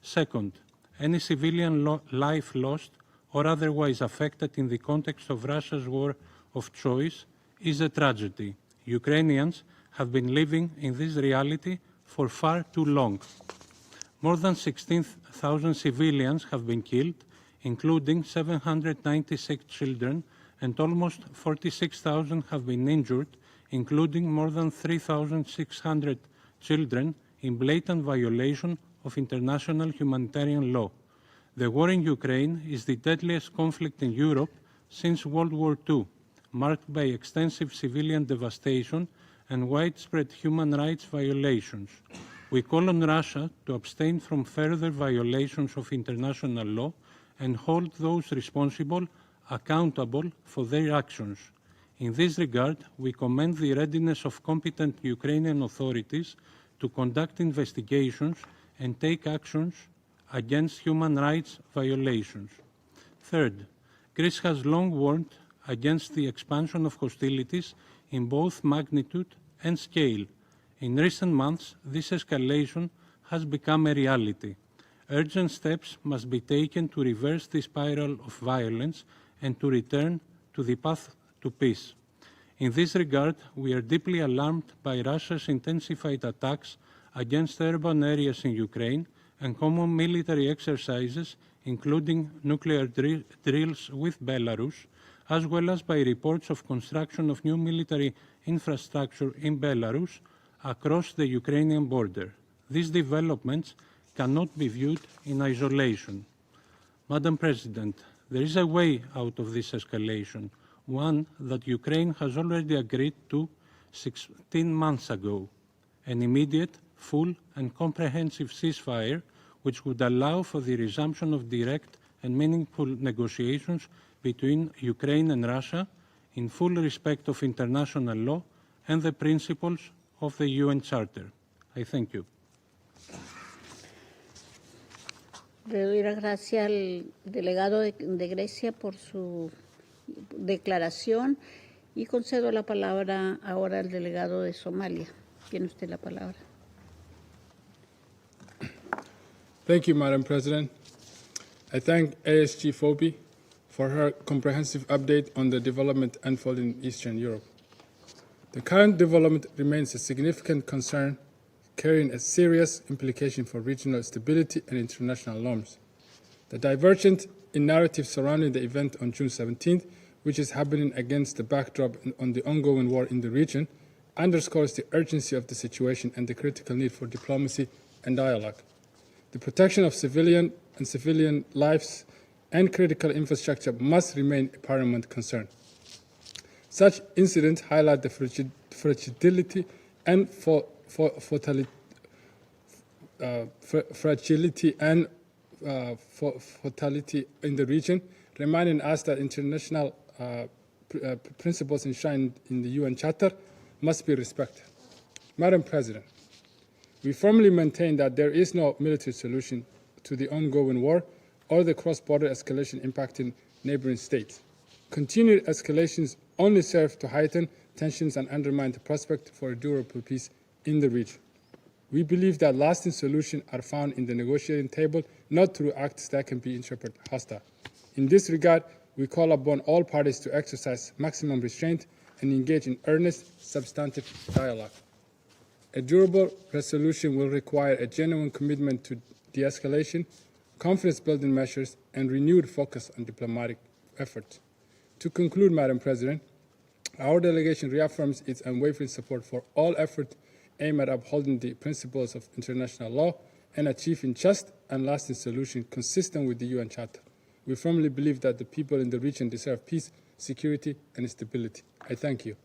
Second, any civilian life lost or otherwise affected in the context of Russia's war of choice is a tragedy. Ukrainians have been living in this reality for far too long. More than 16,000 civilians have been killed, including 796 children, and almost 46,000 have been injured, including more than 3,600 children, in blatant violation of international humanitarian law. The war in Ukraine is the deadliest conflict in Europe since World War II, marked by extensive civilian devastation and widespread human rights violations. We call on Russia to abstain from further violations of international law and hold those responsible accountable for their actions. In this regard, we commend the readiness of competent Ukrainian authorities to conduct investigations and take actions against human rights violations. Third, Greece has long warned against the expansion of hostilities in both magnitude and scale. In recent months, this escalation has become a reality. Urgent steps must be taken to reverse the spiral of violence and to return to the path to peace. In this regard, we are deeply alarmed by Russia's intensified attacks against urban areas in Ukraine and common military exercises, including nuclear drills with Belarus, as well as by reports of construction of new military infrastructure in Belarus across the Ukrainian border. These developments cannot be viewed in isolation. Madam President, there is a way out of this escalation, one that Ukraine has already agreed to 16 months ago, an immediate, full and comprehensive ceasefire which would allow for the resumption of direct and meaningful negotiations between Ukraine and Russia in full respect of international law and the principles of the UN Charter. I thank you. Le doy las gracias al delegado de Grecia por su declaración y concedo la palabra ahora al delegado de Somalia. Tiene usted la palabra. Thank you, Madam President. I thank ASG FOBI for her comprehensive update on the development unfolding in Eastern Europe. The current development remains a significant concern, carrying a serious implication for regional stability and international norms. The divergence in narrative surrounding the event on June 17th, which is happening against the backdrop on the ongoing war in the region, underscores the urgency of the situation and the critical need for diplomacy and dialogue. The protection of civilian lives and critical infrastructure must remain a paramount concern. Such incidents highlight the fragility and fatality in the region, reminding us that international principles enshrined in the UN Charter must be respected. Madam President, we firmly maintain that there is no military solution to the ongoing war or the cross-border escalation impacting neighboring states. Continued escalations only serve to heighten tensions and undermine the prospect for a durable peace in the region. We believe that lasting solutions are found in the negotiating table, not through acts that can be interpreted hostile. In this regard, we call upon all parties to exercise maximum restraint and engage in earnest, substantive dialogue. A durable resolution will require a genuine commitment to de-escalation, confidence-building measures, and renewed focus on diplomatic efforts. To conclude, Madam President, our delegation reaffirms its unwavering support for all efforts aimed at upholding the principles of international law and achieving just and lasting solutions consistent with the UN Charter. We firmly believe that the people in the region deserve peace, security, and stability. I thank you.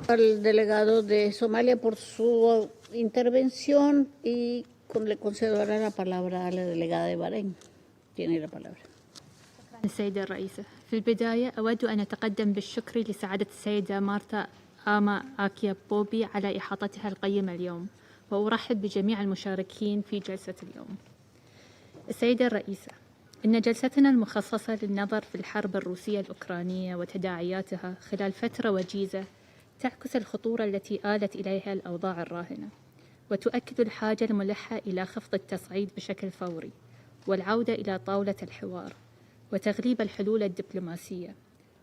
Al delegado de Somalia por su intervención y le concedo ahora la palabra a la delegada de Bahrein. Tiene la palabra. السيدة الرئيسة، في البداية أود أن أتقدم بالشكر لسعادة السيدة مارتا آما آكيا بوبي على إحاطتها القيمة اليوم، وأرحب بجميع المشاركين في جلسة اليوم. السيدة الرئيسة، إن جلستنا المخصصة للنظر في الحرب الروسية الأوكرانية وتداعياتها خلال فترة وجيزة تعكس الخطورة التي آلت إليها الأوضاع الراهنة، وتؤكد الحاجة الملحة إلى خفض التصعيد بشكل فوري والعودة إلى طاولة الحوار وتغليب الحلول الدبلوماسية،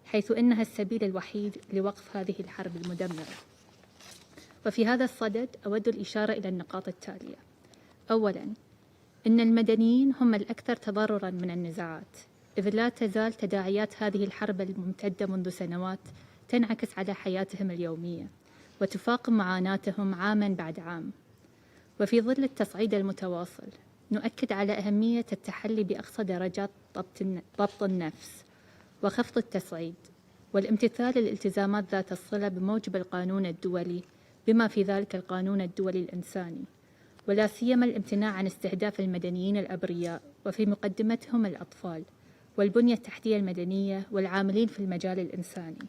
حيث إنها السبيل الوحيد لوقف هذه الحرب المدمرة. وفي هذا الصدد أود الإشارة إلى النقاط التالية. أولاً، إن المدنيين هم الأكثر تضرراً من النزاعات، إذ لا تزال تداعيات هذه الحرب الممتدة منذ سنوات تنعكس على حياتهم اليومية وتفاقم معاناتهم عاماً بعد عام. وفي ظل التصعيد المتواصل نؤكد على أهمية التحلي بأقصى درجات ضبط النفس وخفض التصعيد والامتثال للالتزامات ذات الصلة بموجب القانون الدولي، بما في ذلك القانون الدولي الإنساني، ولا سيما الامتناع عن استهداف المدنيين الأبرياء وفي مقدمتهم الأطفال والبنية التحتية المدنية والعاملين في المجال الإنساني.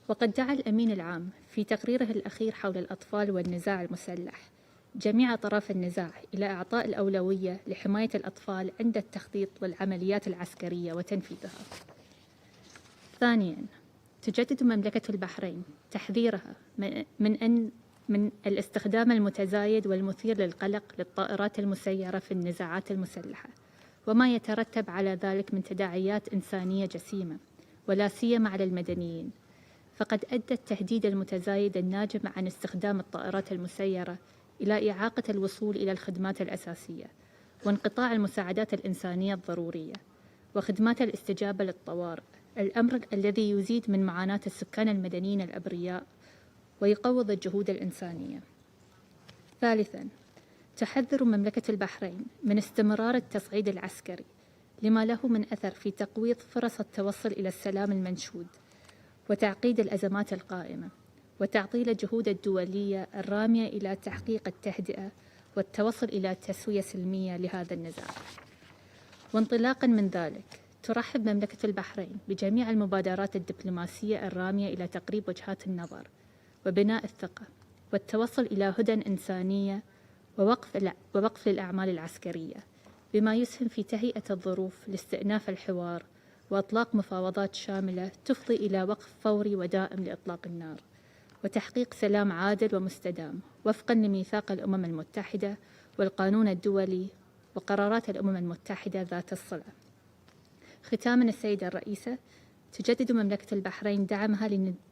وقد دعا الأمين العام في تقريره الأخير حول الأطفال والنزاع المسلح جميع أطراف النزاع إلى إعطاء الأولوية لحماية الأطفال عند التخطيط والعمليات العسكرية وتنفيذها. ثانياً، تجدد مملكة البحرين تحذيرها من الاستخدام المتزايد والمثير للقلق للطائرات المسيرة في النزاعات المسلحة، وما يترتب على ذلك من تداعيات إنسانية جسيمة، ولا سيما على المدنيين. فقد أدى التهديد المتزايد الناجم عن استخدام الطائرات المسيرة إلى إعاقة الوصول إلى الخدمات الأساسية، وانقطاع المساعدات الإنسانية الضرورية، وخدمات الاستجابة للطوارئ، الأمر الذي يزيد من معاناة السكان المدنيين الأبرياء ويقوض الجهود الإنسانية. ثالثاً، تحذر مملكة البحرين من استمرار التصعيد العسكري لما له من أثر في تقويض فرص التوصل إلى السلام المنشود وتعقيد الأزمات القائمة، وتعطيل الجهود الدولية الرامية إلى تحقيق التهدئة والتوصل إلى تسوية سلمية لهذا النزاع. وانطلاقاً من ذلك، ترحب مملكة البحرين بجميع المبادرات الدبلوماسية الرامية إلى تقريب وجهات النظر وبناء الثقة والتوصل إلى هدى إنسانية ووقف للأعمال العسكرية، بما يسهم في تهيئة الظروف لاستئناف الحوار وإطلاق مفاوضات شاملة تفضي إلى وقف فوري ودائم لإطلاق النار وتحقيق سلام عادل ومستدام وفقاً لميثاق الأمم المتحدة والقانون الدولي وقرارات الأمم المتحدة ذات الصلة. ختاماً، السيدة الرئيسة، تجدد مملكة البحرين دعمها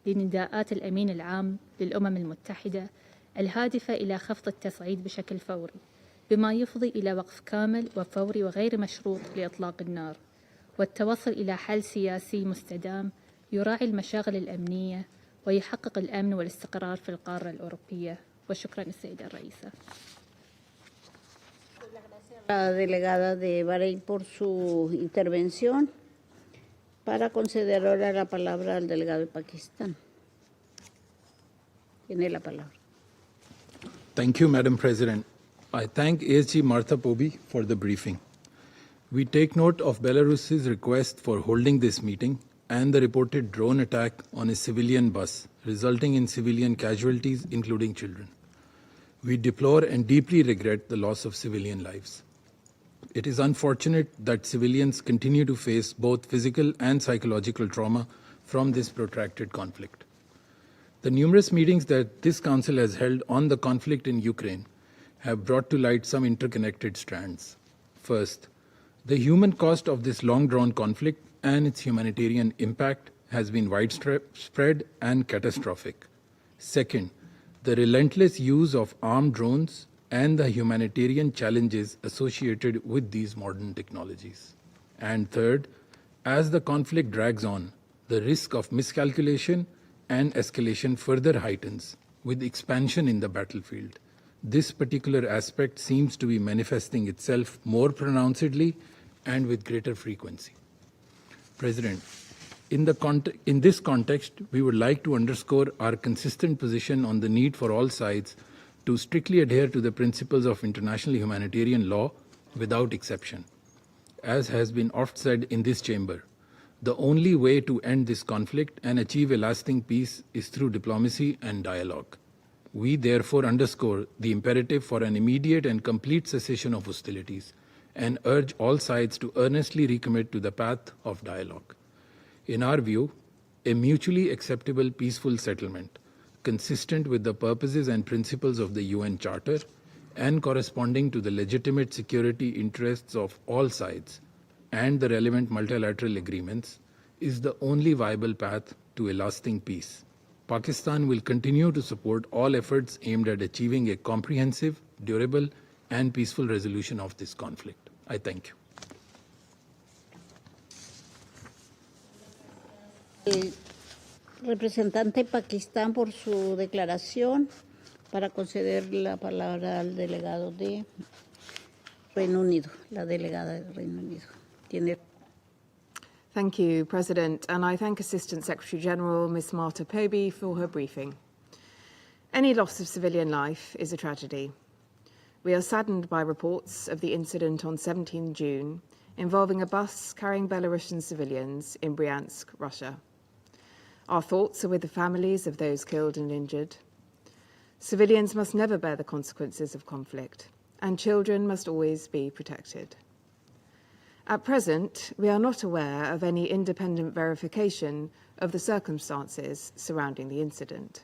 لنداءات الأمين العام للأمم المتحدة الهادفة إلى خفض التصعيد بشكل فوري، بما يفضي إلى وقف كامل وفوري وغير مشروط لإطلاق النار، والتوصل إلى حل سياسي مستدام يراعي المشاغل الأمنية ويحقق الأمن والاستقرار في القارة الأوروبية. وشكراً السيدة الرئيسة. La delegada de Bahrain por su intervención. Para conceder ahora la palabra al delegado de Pakistán. Tiene la palabra. Thank you, Madam President. I thank ASG Martha Pobi for the briefing. We take note of Belarus's request for holding this meeting and the reported drone attack on a civilian bus, resulting in civilian casualties, including children. We deplore and deeply regret the loss of civilian lives. It is unfortunate that civilians continue to face both physical and psychological trauma from this protracted conflict. The numerous meetings that this Council has held on the conflict in Ukraine have brought to light some interconnected strands. First, the human cost of this long-drawn conflict and its humanitarian impact has been widespread and catastrophic. Second, the relentless use of armed drones and the humanitarian challenges associated with these modern technologies. And third, as the conflict drags on, the risk of miscalculation and escalation further heightens with expansion in the battlefield. This particular aspect seems to be manifesting itself more pronouncedly and with greater frequency. President, in this context, we would like to underscore our consistent position on the need for all sides to strictly adhere to the principles of international humanitarian law without exception. As has been oft said in this chamber, the only way to end this conflict and achieve a lasting peace is through diplomacy and dialogue. We therefore underscore the imperative for an immediate and complete cessation of hostilities and urge all sides to earnestly recommit to the path of dialogue. In our view, a mutually acceptable peaceful settlement consistent with the purposes and principles of the UN Charter and corresponding to the legitimate security interests of all sides and the relevant multilateral agreements is the only viable path to a lasting peace. Pakistan will continue to support all efforts aimed at achieving a comprehensive, durable, and peaceful resolution of this conflict. I thank you. Representante de Pakistán por su declaración, para conceder la palabra al delegado de Reino Unido, la delegada del Reino Unido. Thank you, President, and I thank Assistant Secretary-General Ms. Marta Pobey for her briefing. Any loss of civilian life is a tragedy. We are saddened by reports of the incident on 17 June involving a bus carrying Belarusian civilians in Bryansk, Russia. Our thoughts are with the families of those killed and injured. Civilians must never bear the consequences of conflict, and children must always be protected. At present, we are not aware of any independent verification of the circumstances surrounding the incident.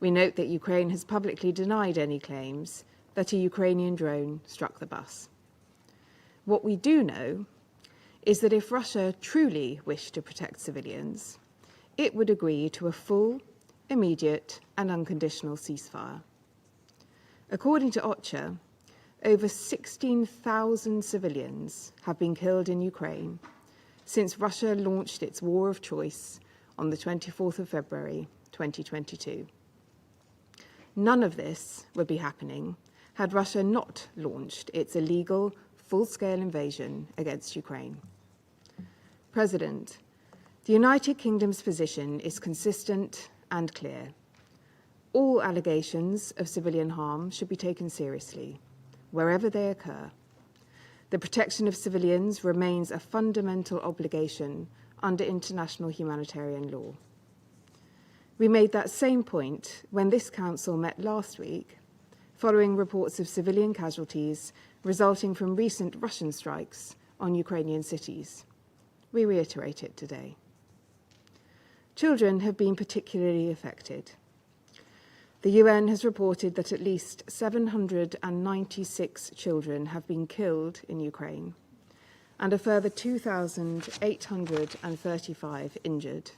We note that Ukraine has publicly denied any claims that a Ukrainian drone struck the bus. What we do know is that if Russia truly wished to protect civilians, it would agree to a full, immediate, and unconditional ceasefire. According to OCHA, over 16,000 civilians have been killed in Ukraine since Russia launched its war of choice on the 24th of February, 2022. None of this would be happening had Russia not launched its illegal, full-scale invasion against Ukraine. President, the United Kingdom's position is consistent and clear. All allegations of civilian harm should be taken seriously, wherever they occur. The protection of civilians remains a fundamental obligation under international humanitarian law. We made that same point when this Council met last week, following reports of civilian casualties resulting from recent Russian strikes on Ukrainian cities. We reiterate it today. Children have been particularly affected. The UN has reported that at least 796 children have been killed in Ukraine and a further 2,835 injured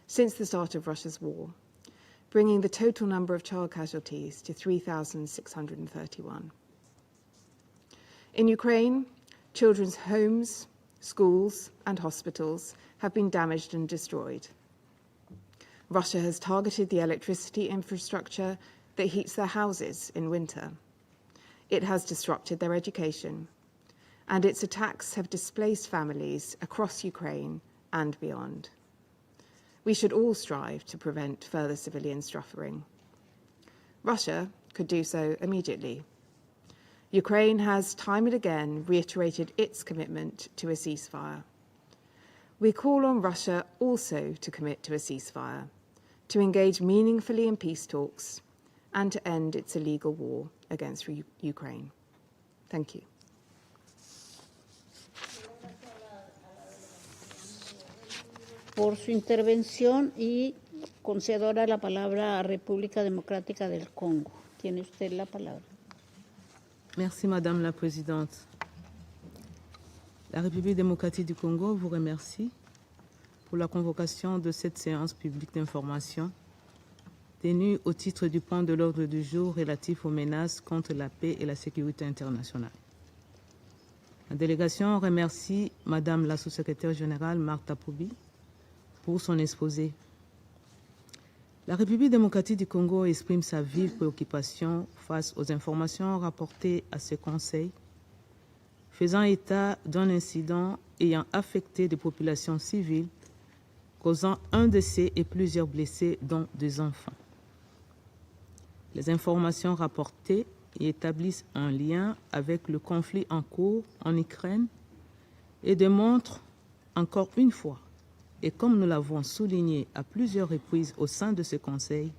since the start of Russia's war, bringing the total number of child casualties to 3,631. In Ukraine, children's homes, schools, and hospitals have been damaged and destroyed. Russia has targeted the electricity infrastructure that heats their houses in winter. It has disrupted their education, and its attacks have displaced families across Ukraine and beyond. We should all strive to prevent further civilian suffering. Russia could do so immediately. Ukraine has time and again reiterated its commitment to a ceasefire. We call on Russia also to commit to a ceasefire, to engage meaningfully in peace talks, and to end its illegal war against Ukraine. Thank you. Por su intervención y concedo ahora la palabra a República Democrática del Congo. Tiene usted la palabra. Merci Madame la Présidente. La République démocratique du Congo vous remercie pour la convocation de cette séance publique d'information tenue au titre du point de l'ordre du jour relatif aux menaces contre la paix et la sécurité internationale. La délégation remercie Madame la sous-secrétaire générale Marta Pobey pour son exposé. La République démocratique du Congo exprime sa vive préoccupation face aux informations rapportées à ce Conseil, faisant état d'un incident ayant affecté des populations civiles, causant un décès et plusieurs blessés, dont 2 enfants. Les informations rapportées y établissent un lien avec le conflit en cours en Ukraine et démontrent encore une fois, et comme nous l'avons souligné à plusieurs reprises au sein de ce Conseil,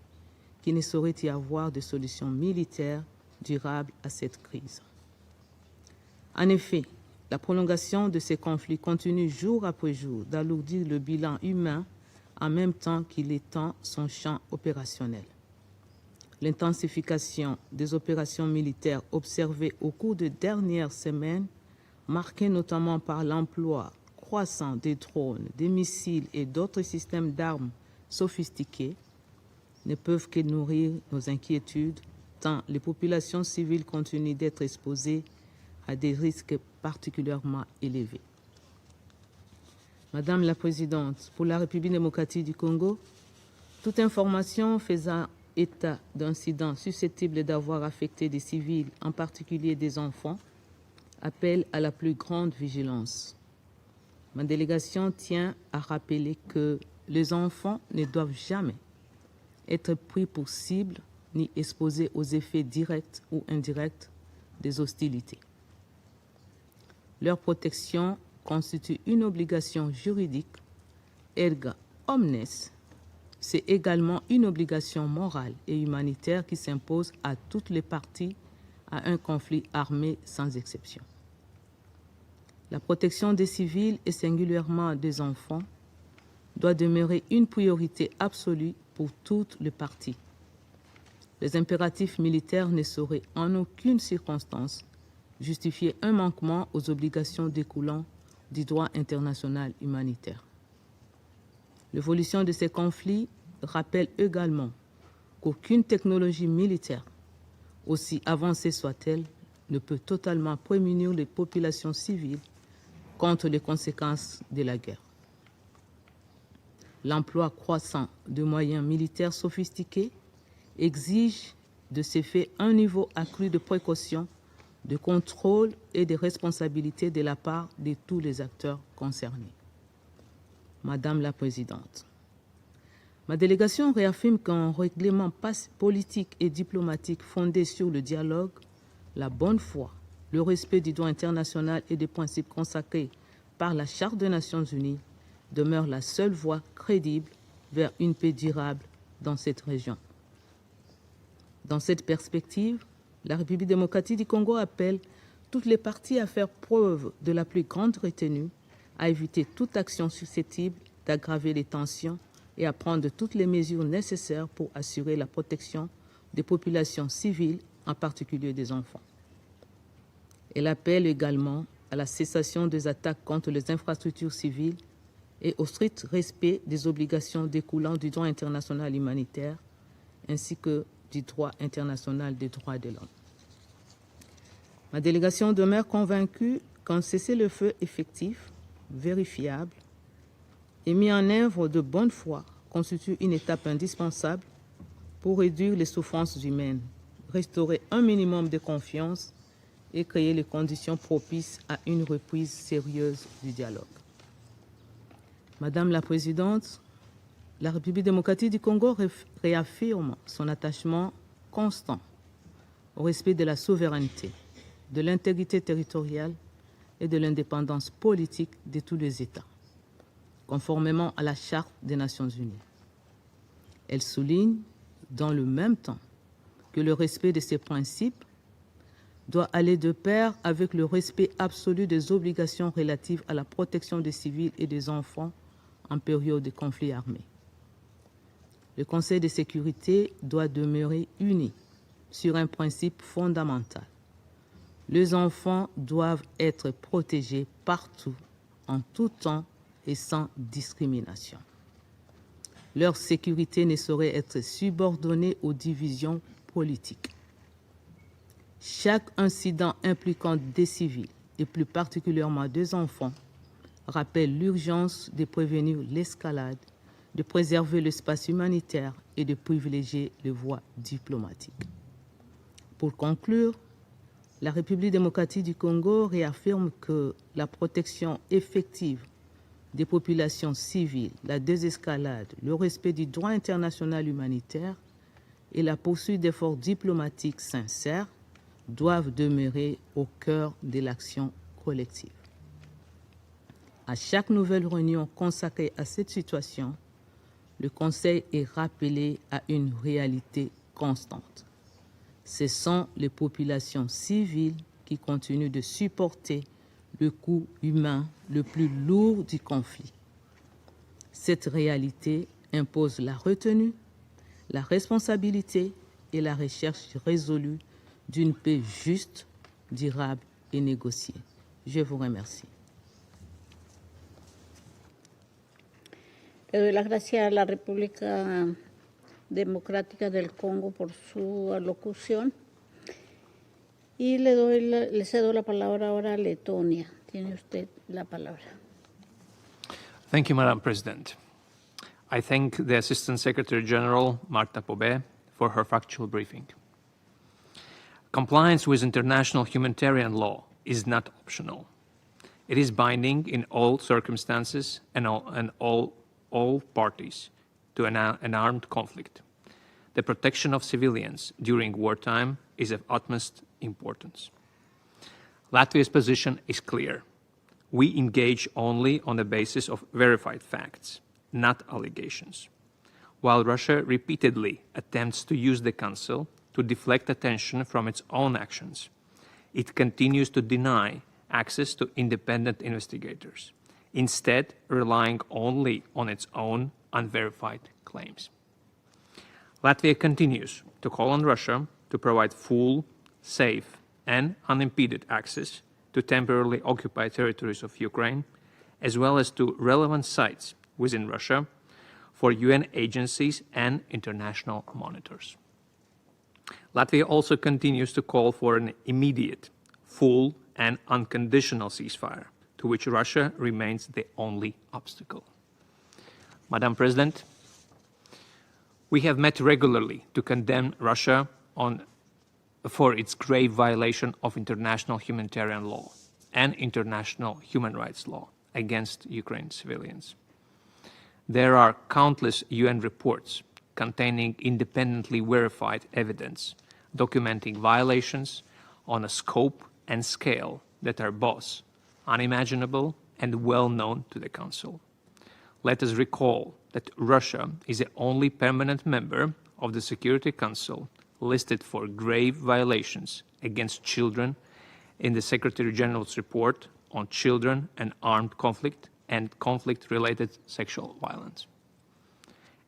qu'il ne saurait y avoir de solution militaire durable à cette crise. En effet, la prolongation de ces conflits continue jour après jour d'alourdir le bilan humain en même temps qu'il étend son champ opérationnel. L'intensification des opérations militaires observées au cours des dernières semaines, marquée notamment par l'emploi croissant des drones, des missiles et d'autres systèmes d'armes sophistiqués, ne peuvent que nourrir nos inquiétudes, tant les populations civiles continuent d'être exposées à des risques particulièrement élevés. Madame la Présidente, pour la République démocratique du Congo, toute information faisant état d'incidents susceptibles d'avoir affecté des civils, en particulier des enfants, appelle à la plus grande vigilance. Ma délégation tient à rappeler que les enfants ne doivent jamais être pris pour cible ni exposés aux effets directs ou indirects des hostilités. Leur protection constitue une obligation juridique, erga omnes. C'est également une obligation morale et humanitaire qui s'impose à toutes les parties à un conflit armé sans exception. La protection des civils et singulièrement des enfants doit demeurer une priorité absolue pour toutes les parties. Les impératifs militaires ne sauraient en aucune circonstance justifier un manquement aux obligations découlant du droit international humanitaire. L'évolution de ces conflits rappelle également qu'aucune technologie militaire, aussi avancée soit-elle, ne peut totalement prémunir les populations civiles contre les conséquences de la guerre. L'emploi croissant de moyens militaires sophistiqués exige de ces faits un niveau accru de précaution, de contrôle et de responsabilité de la part de tous les acteurs concernés. Madame la Présidente, ma délégation réaffirme qu'un règlement politique et diplomatique fondé sur le dialogue, la bonne foi, le respect du droit international et des principes consacrés par la Charte des Nations Unies demeure la seule voie crédible vers une paix durable dans cette région. Dans cette perspective, la République démocratique du Congo appelle toutes les parties à faire preuve de la plus grande retenue, à éviter toute action susceptible d'aggraver les tensions et à prendre toutes les mesures nécessaires pour assurer la protection des populations civiles, en particulier des enfants. Elle appelle également à la cessation des attaques contre les infrastructures civiles et au strict respect des obligations découlant du droit international humanitaire ainsi que du droit international des droits de l'homme. Ma délégation demeure convaincue qu'un cessez-le-feu effectif, vérifiable et mis en œuvre de bonne foi constitue une étape indispensable pour réduire les souffrances humaines, restaurer un minimum de confiance et créer les conditions propices à une reprise sérieuse du dialogue. Madame la Présidente, la République démocratique du Congo réaffirme son attachement constant au respect de la souveraineté, de l'intégrité territoriale et de l'indépendance politique de tous les États, conformément à la Charte des Nations Unies. Elle souligne, dans le même temps, que le respect de ces principes doit aller de pair avec le respect absolu des obligations relatives à la protection des civils et des enfants en période de conflit armé. Le Conseil de sécurité doit demeurer uni sur un principe fondamental. Les enfants doivent être protégés partout, en tout temps et sans discrimination. Leur sécurité ne saurait être subordonnée aux divisions politiques. Chaque incident impliquant des civils, et plus particulièrement des enfants, rappelle l'urgence de prévenir l'escalade, de préserver l'espace humanitaire et de privilégier les voies diplomatiques. Pour conclure, la République démocratique du Congo réaffirme que la protection effective des populations civiles, la désescalade, le respect du droit international humanitaire et la poursuite d'efforts diplomatiques sincères doivent demeurer au cœur de l'action collective. À chaque nouvelle réunion consacrée à cette situation, le Conseil est rappelé à une réalité constante. Ce sont les populations civiles qui continuent de supporter le coût humain le plus lourd du conflit. Cette réalité impose la retenue, la responsabilité et la recherche résolue d'une paix juste, durable et négociée. Je vous remercie. Le doy las gracias a la República Democrática del Congo por su alocución y le cedo la palabra ahora a Letonia. Tiene usted la palabra. Thank you, Madam President. I thank the Assistant Secretary General, Marta Pobé, for her factual briefing. Compliance with international humanitarian law is not optional. It is binding in all circumstances and all parties to an armed conflict. The protection of civilians during wartime is of utmost importance. Latvia's position is clear. We engage only on the basis of verified facts, not allegations. While Russia repeatedly attempts to use the Council to deflect attention from its own actions, it continues to deny access to independent investigators, instead relying only on its own unverified claims. Latvia continues to call on Russia to provide full, safe, and unimpeded access to temporarily occupied territories of Ukraine, as well as to relevant sites within Russia for UN agencies and international monitors. Latvia also continues to call for an immediate, full, and unconditional ceasefire, to which Russia remains the only obstacle. Madam President, we have met regularly to condemn Russia for its grave violation of international humanitarian law and international human rights law against Ukraine civilians. There are countless UN reports containing independently verified evidence documenting violations on a scope and scale that are both unimaginable and well known to the Council. Let us recall that Russia is the only permanent member of the Security Council listed for grave violations against children in the Secretary General's report on children and armed conflict and conflict-related sexual violence.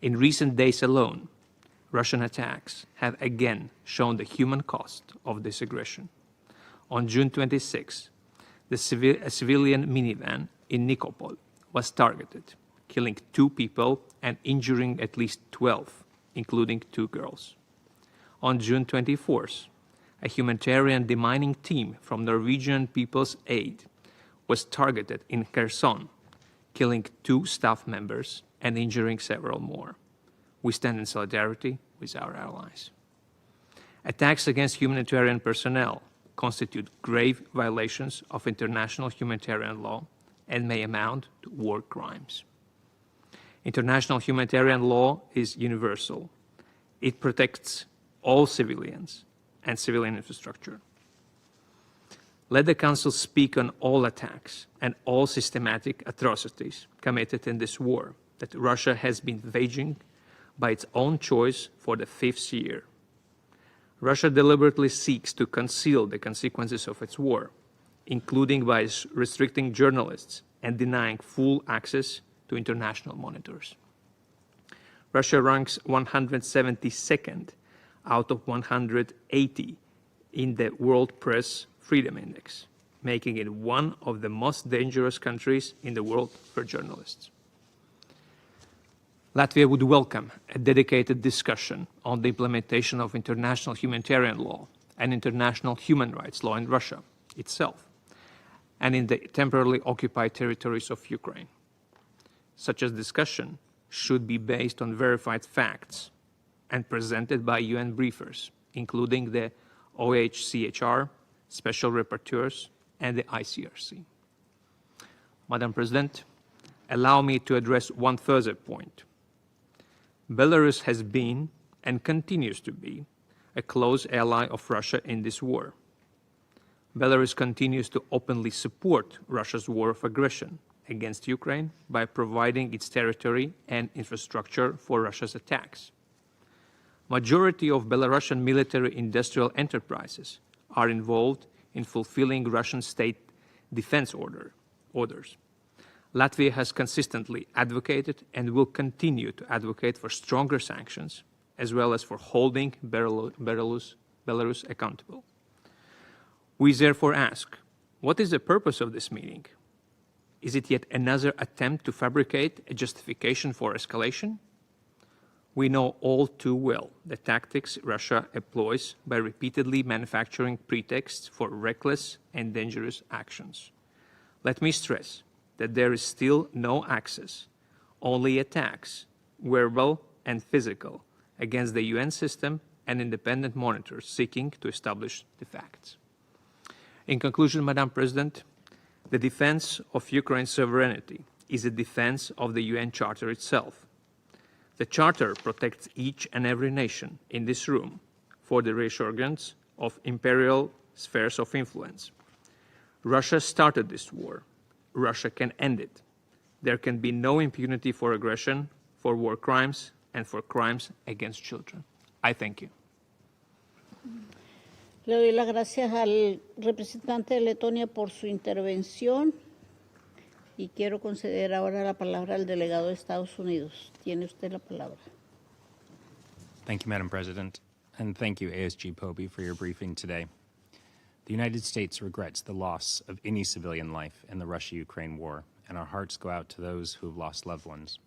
In recent days alone, Russian attacks have again shown the human cost of this aggression. On June 26, a civilian minivan in Nikopol was targeted, killing 2 people and injuring at least 12, including 2 girls. On June 24th, a humanitarian demining team from Norwegian People's Aid was targeted in Kherson, killing 2 staff members and injuring several more. We stand in solidarity with our allies. Attacks against humanitarian personnel constitute grave violations of international humanitarian law and may amount to war crimes. International humanitarian law is universal. It protects all civilians and civilian infrastructure. Let the Council speak on all attacks and all systematic atrocities committed in this war that Russia has been waging by its own choice for the 5th year. Russia deliberately seeks to conceal the consequences of its war, including by restricting journalists and denying full access to international monitors. Russia ranks 172nd out of 180 in the World Press Freedom Index, making it one of the most dangerous countries in the world for journalists. Latvia would welcome a dedicated discussion on the implementation of international humanitarian law and international human rights law in Russia itself and in the temporarily occupied territories of Ukraine. Such a discussion should be based on verified facts and presented by UN briefers, including the OHCHR, Special Rapporteurs, and the ICRC. Madam President, allow me to address one further point. Belarus has been and continues to be a close ally of Russia in this war. Belarus continues to openly support Russia's war of aggression against Ukraine by providing its territory and infrastructure for Russia's attacks. Majority of Belarusian military-industrial enterprises are involved in fulfilling Russian state defense orders. Latvia has consistently advocated and will continue to advocate for stronger sanctions, as well as for holding Belarus accountable. We therefore ask, what is the purpose of this meeting? Is it yet another attempt to fabricate a justification for escalation? We know all too well the tactics Russia employs by repeatedly manufacturing pretexts for reckless and dangerous actions. Let me stress that there is still no access, only attacks, verbal and physical, against the UN system and independent monitors seeking to establish the facts. In conclusion, Madam President, the defense of Ukraine's sovereignty is a defense of the UN Charter itself. The Charter protects each and every nation in this room for the resurgence of imperial spheres of influence. Russia started this war. Russia can end it. There can be no impunity for aggression, for war crimes, and for crimes against children. I thank you. Le doy las gracias al representante de Letonia por su intervención y quiero conceder ahora la palabra al delegado de Estados Unidos. Tiene usted la palabra. Thank you, Madam President, and thank you, ASG Poby, for your briefing today. The United States regrets the loss of any civilian life in the Russia-Ukraine war, and our hearts go out to those who have lost loved ones.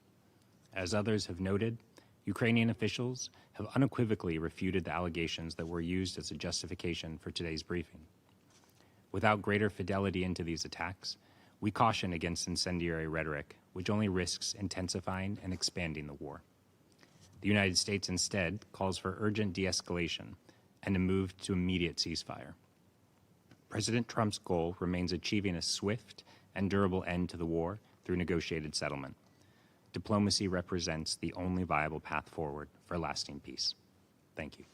As others have noted, Ukrainian officials have unequivocally refuted the allegations that were used as a justification for today's briefing. Without greater fidelity into these attacks, we caution against incendiary rhetoric, which only risks intensifying and expanding the war. The United States instead calls for urgent de-escalation and a move to immediate ceasefire. President Trump's goal remains achieving a swift and durable end to the war through negotiated settlement. Diplomacy represents the only viable path forward for lasting peace. Thank you.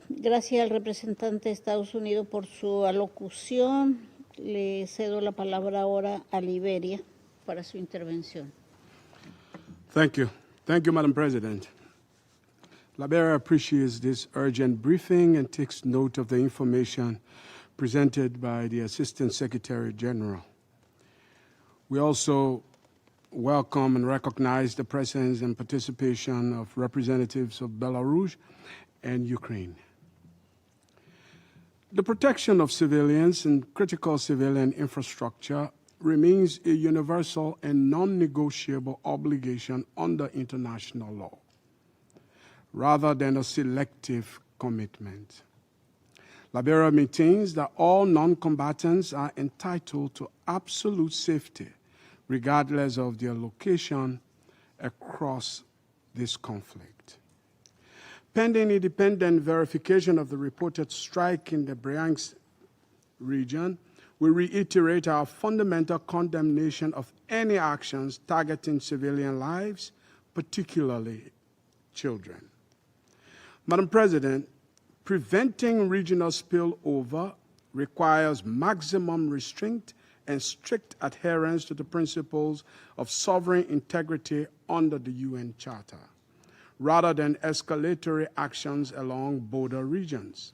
Gracias al representante de Estados Unidos por su alocución. Le cedo la palabra ahora a Liberia para su intervención. Thank you. Thank you, Madam President. Liberia appreciates this urgent briefing and takes note of the information presented by the Assistant Secretary General. We also welcome and recognize the presence and participation of representatives of Belarus and Ukraine. The protection of civilians and critical civilian infrastructure remains a universal and non-negotiable obligation under international law, rather than a selective commitment. Liberia maintains that all non-combatants are entitled to absolute safety, regardless of their location across this conflict. Pending independent verification of the reported strike in the Bahrain region, we reiterate our fundamental condemnation of any actions targeting civilian lives, particularly children. Madam President, preventing regional spillover requires maximum restraint and strict adherence to the principles of sovereign integrity under the UN Charter, rather than escalatory actions along border regions.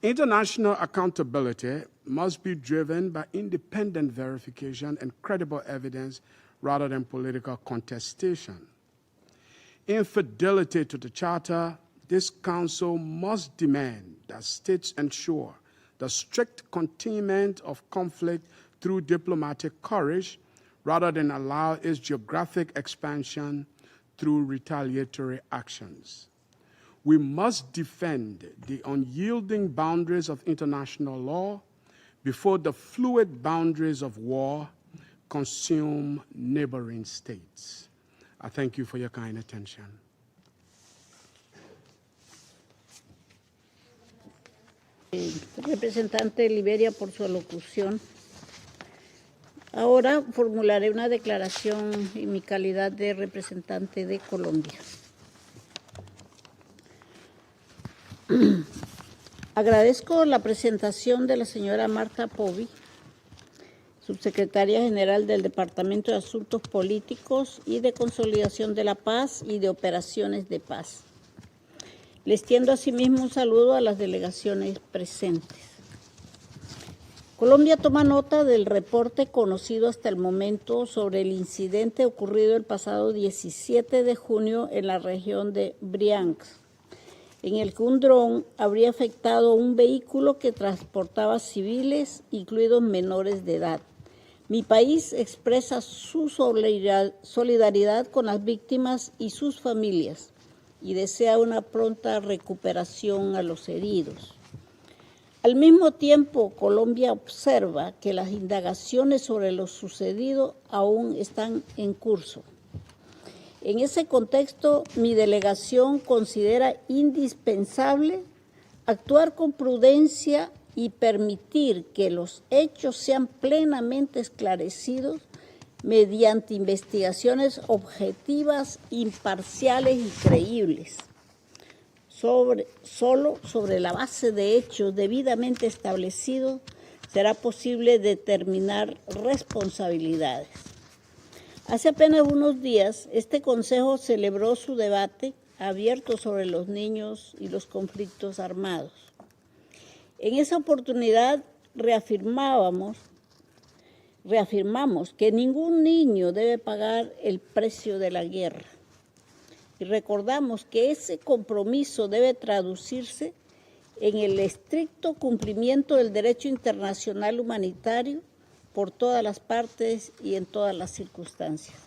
International accountability must be driven by independent verification and credible evidence rather than political contestation. Infidelity to the Charter, this Council must demand that states ensure the strict containment of conflict through diplomatic courage rather than allow its geographic expansion through retaliatory actions. We must defend the unyielding boundaries of international law before the fluid boundaries of war consume neighboring states. I thank you for your kind attention. Representante de Liberia por su alocución. Ahora formularé una declaración en mi calidad de representante de Colombia. Agradezco la presentación de la señora Marta Poby, subsecretaria general del Departamento de Asuntos Políticos y de Consolidación de la Paz y de Operaciones de Paz. Les extiendo asimismo un saludo a las delegaciones presentes. Colombia toma nota del reporte conocido hasta el momento sobre el incidente ocurrido el pasado 17 de junio en la región de Briansk, en el que un dron habría afectado un vehículo que transportaba civiles, incluidos menores de edad. Mi país expresa su solidaridad con las víctimas y sus familias y desea una pronta recuperación a los heridos. Al mismo tiempo, Colombia observa que las indagaciones sobre lo sucedido aún están en curso. En ese contexto, mi delegación considera indispensable actuar con prudencia y permitir que los hechos sean plenamente esclarecidos mediante investigaciones objetivas, imparciales y creíbles. Solo sobre la base de hechos debidamente establecidos será posible determinar responsabilidades. Hace apenas unos días, este Consejo celebró su debate abierto sobre los niños y los conflictos armados. En esa oportunidad reafirmamos que ningún niño debe pagar el precio de la guerra. Y recordamos que ese compromiso debe traducirse en el estricto cumplimiento del derecho internacional humanitario por todas las partes y en todas las circunstancias.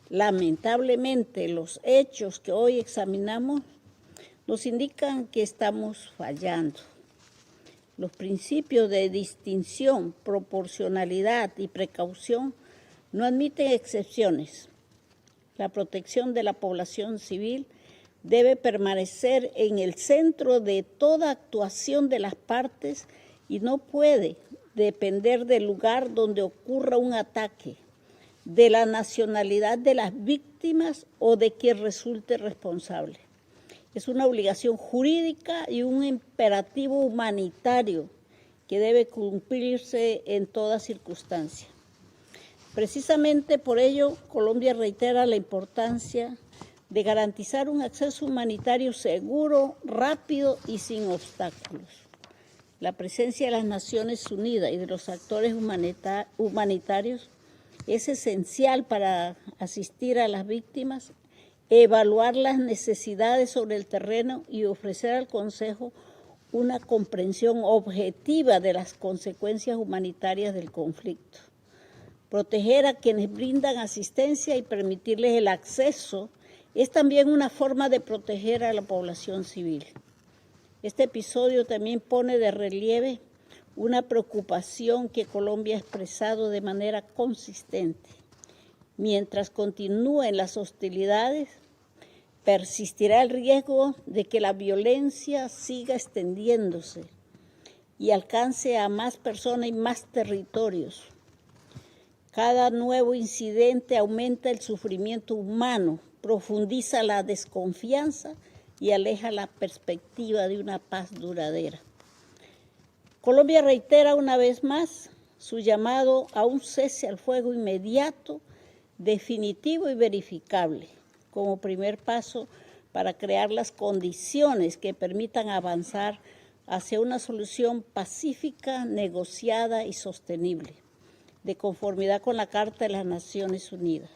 Lamentablemente, los hechos que hoy examinamos nos indican que estamos fallando. Los principios de distinción, proporcionalidad y precaución no admiten excepciones. La protección de la población civil debe permanecer en el centro de toda actuación de las partes y no puede depender del lugar donde ocurra un ataque, de la nacionalidad de las víctimas o de quien resulte responsable. Es una obligación jurídica y un imperativo humanitario que debe cumplirse en toda circunstancia. Precisamente por ello, Colombia reitera la importancia de garantizar un acceso humanitario seguro, rápido y sin obstáculos. La presencia de las Naciones Unidas y de los actores humanitarios es esencial para asistir a las víctimas, evaluar las necesidades sobre el terreno y ofrecer al Consejo una comprensión objetiva de las consecuencias humanitarias del conflicto. Proteger a quienes brindan asistencia y permitirles el acceso es también una forma de proteger a la población civil. Este episodio también pone de relieve una preocupación que Colombia ha expresado de manera consistente. Mientras continúen las hostilidades, persistirá el riesgo de que la violencia siga extendiéndose y alcance a más personas y más territorios. Cada nuevo incidente aumenta el sufrimiento humano, profundiza la desconfianza y aleja la perspectiva de una paz duradera. Colombia reitera una vez más su llamado a un cese al fuego inmediato, definitivo y verificable, como primer paso para crear las condiciones que permitan avanzar hacia una solución pacífica, negociada y sostenible, de conformidad con la Carta de las Naciones Unidas.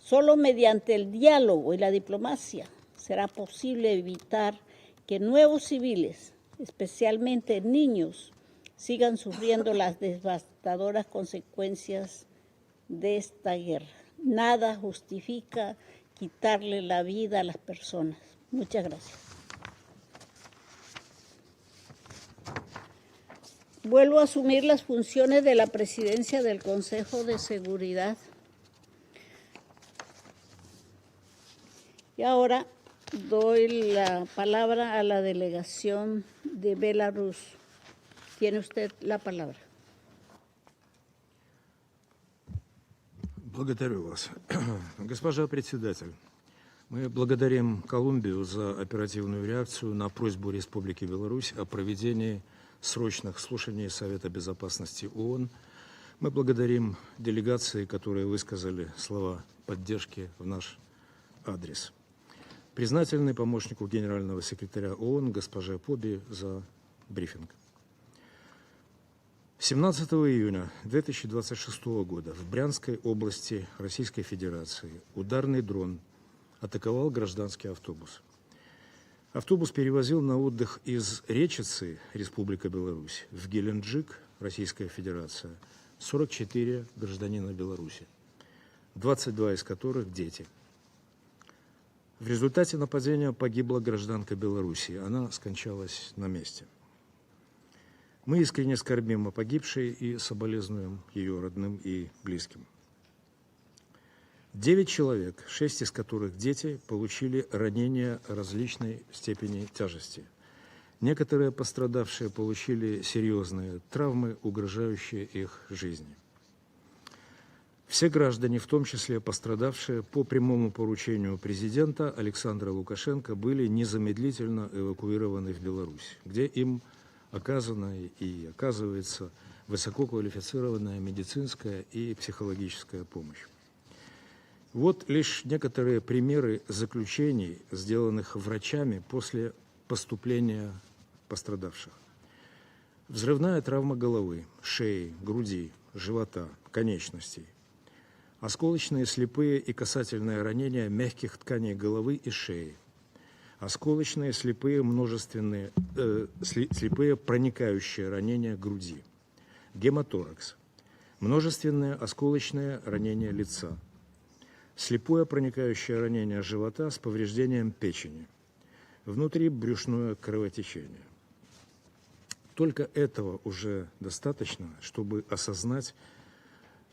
Solo mediante el diálogo y la diplomacia será posible evitar que nuevos civiles, especialmente niños, sigan sufriendo las devastadoras consecuencias de esta guerra. Nada justifica quitarle la vida a las personas. Muchas gracias. Vuelvo a asumir las funciones de la presidencia del Consejo de Seguridad. Y ahora doy la palabra a la delegación de Belarus. Tiene usted la palabra. Благодарю вас. Госпожа председатель, мы благодарим Колумбию за оперативную реакцию на просьбу Республики Беларусь о проведении срочных слушаний Совета Безопасности ООН. Мы благодарим делегации, которые высказали слова поддержки в наш адрес. Признательны помощнику генерального секретаря ООН госпоже Поби за брифинг. 17 июня 2026 года в Брянской области Российской Федерации ударный дрон атаковал гражданский автобус. Автобус перевозил на отдых из Речицы, Республика Беларусь, в Геленджик, Российская Федерация, 44 гражданина Беларуси, 22 из которых дети. В результате нападения погибла гражданка Беларуси, она скончалась на месте. Мы искренне скорбим о погибшей и соболезнуем ее родным и близким. 9 человек, 6 из которых дети, получили ранения различной степени тяжести. Некоторые пострадавшие получили серьезные травмы, угрожающие их жизни. Все граждане, в том числе пострадавшие, по прямому поручению президента Александра Лукашенко были незамедлительно эвакуированы в Беларусь, где им оказана и оказывается высококвалифицированная медицинская и психологическая помощь. Вот лишь некоторые примеры заключений, сделанных врачами после поступления пострадавших. Взрывная травма головы, шеи, груди, живота, конечностей. Осколочные слепые и касательные ранения мягких тканей головы и шеи. Осколочные слепые слепые проникающие ранения груди. Гемоторакс. Множественные осколочные ранения лица. Слепое проникающее ранение живота с повреждением печени. Внутрибрюшное кровотечение. Только этого уже достаточно, чтобы осознать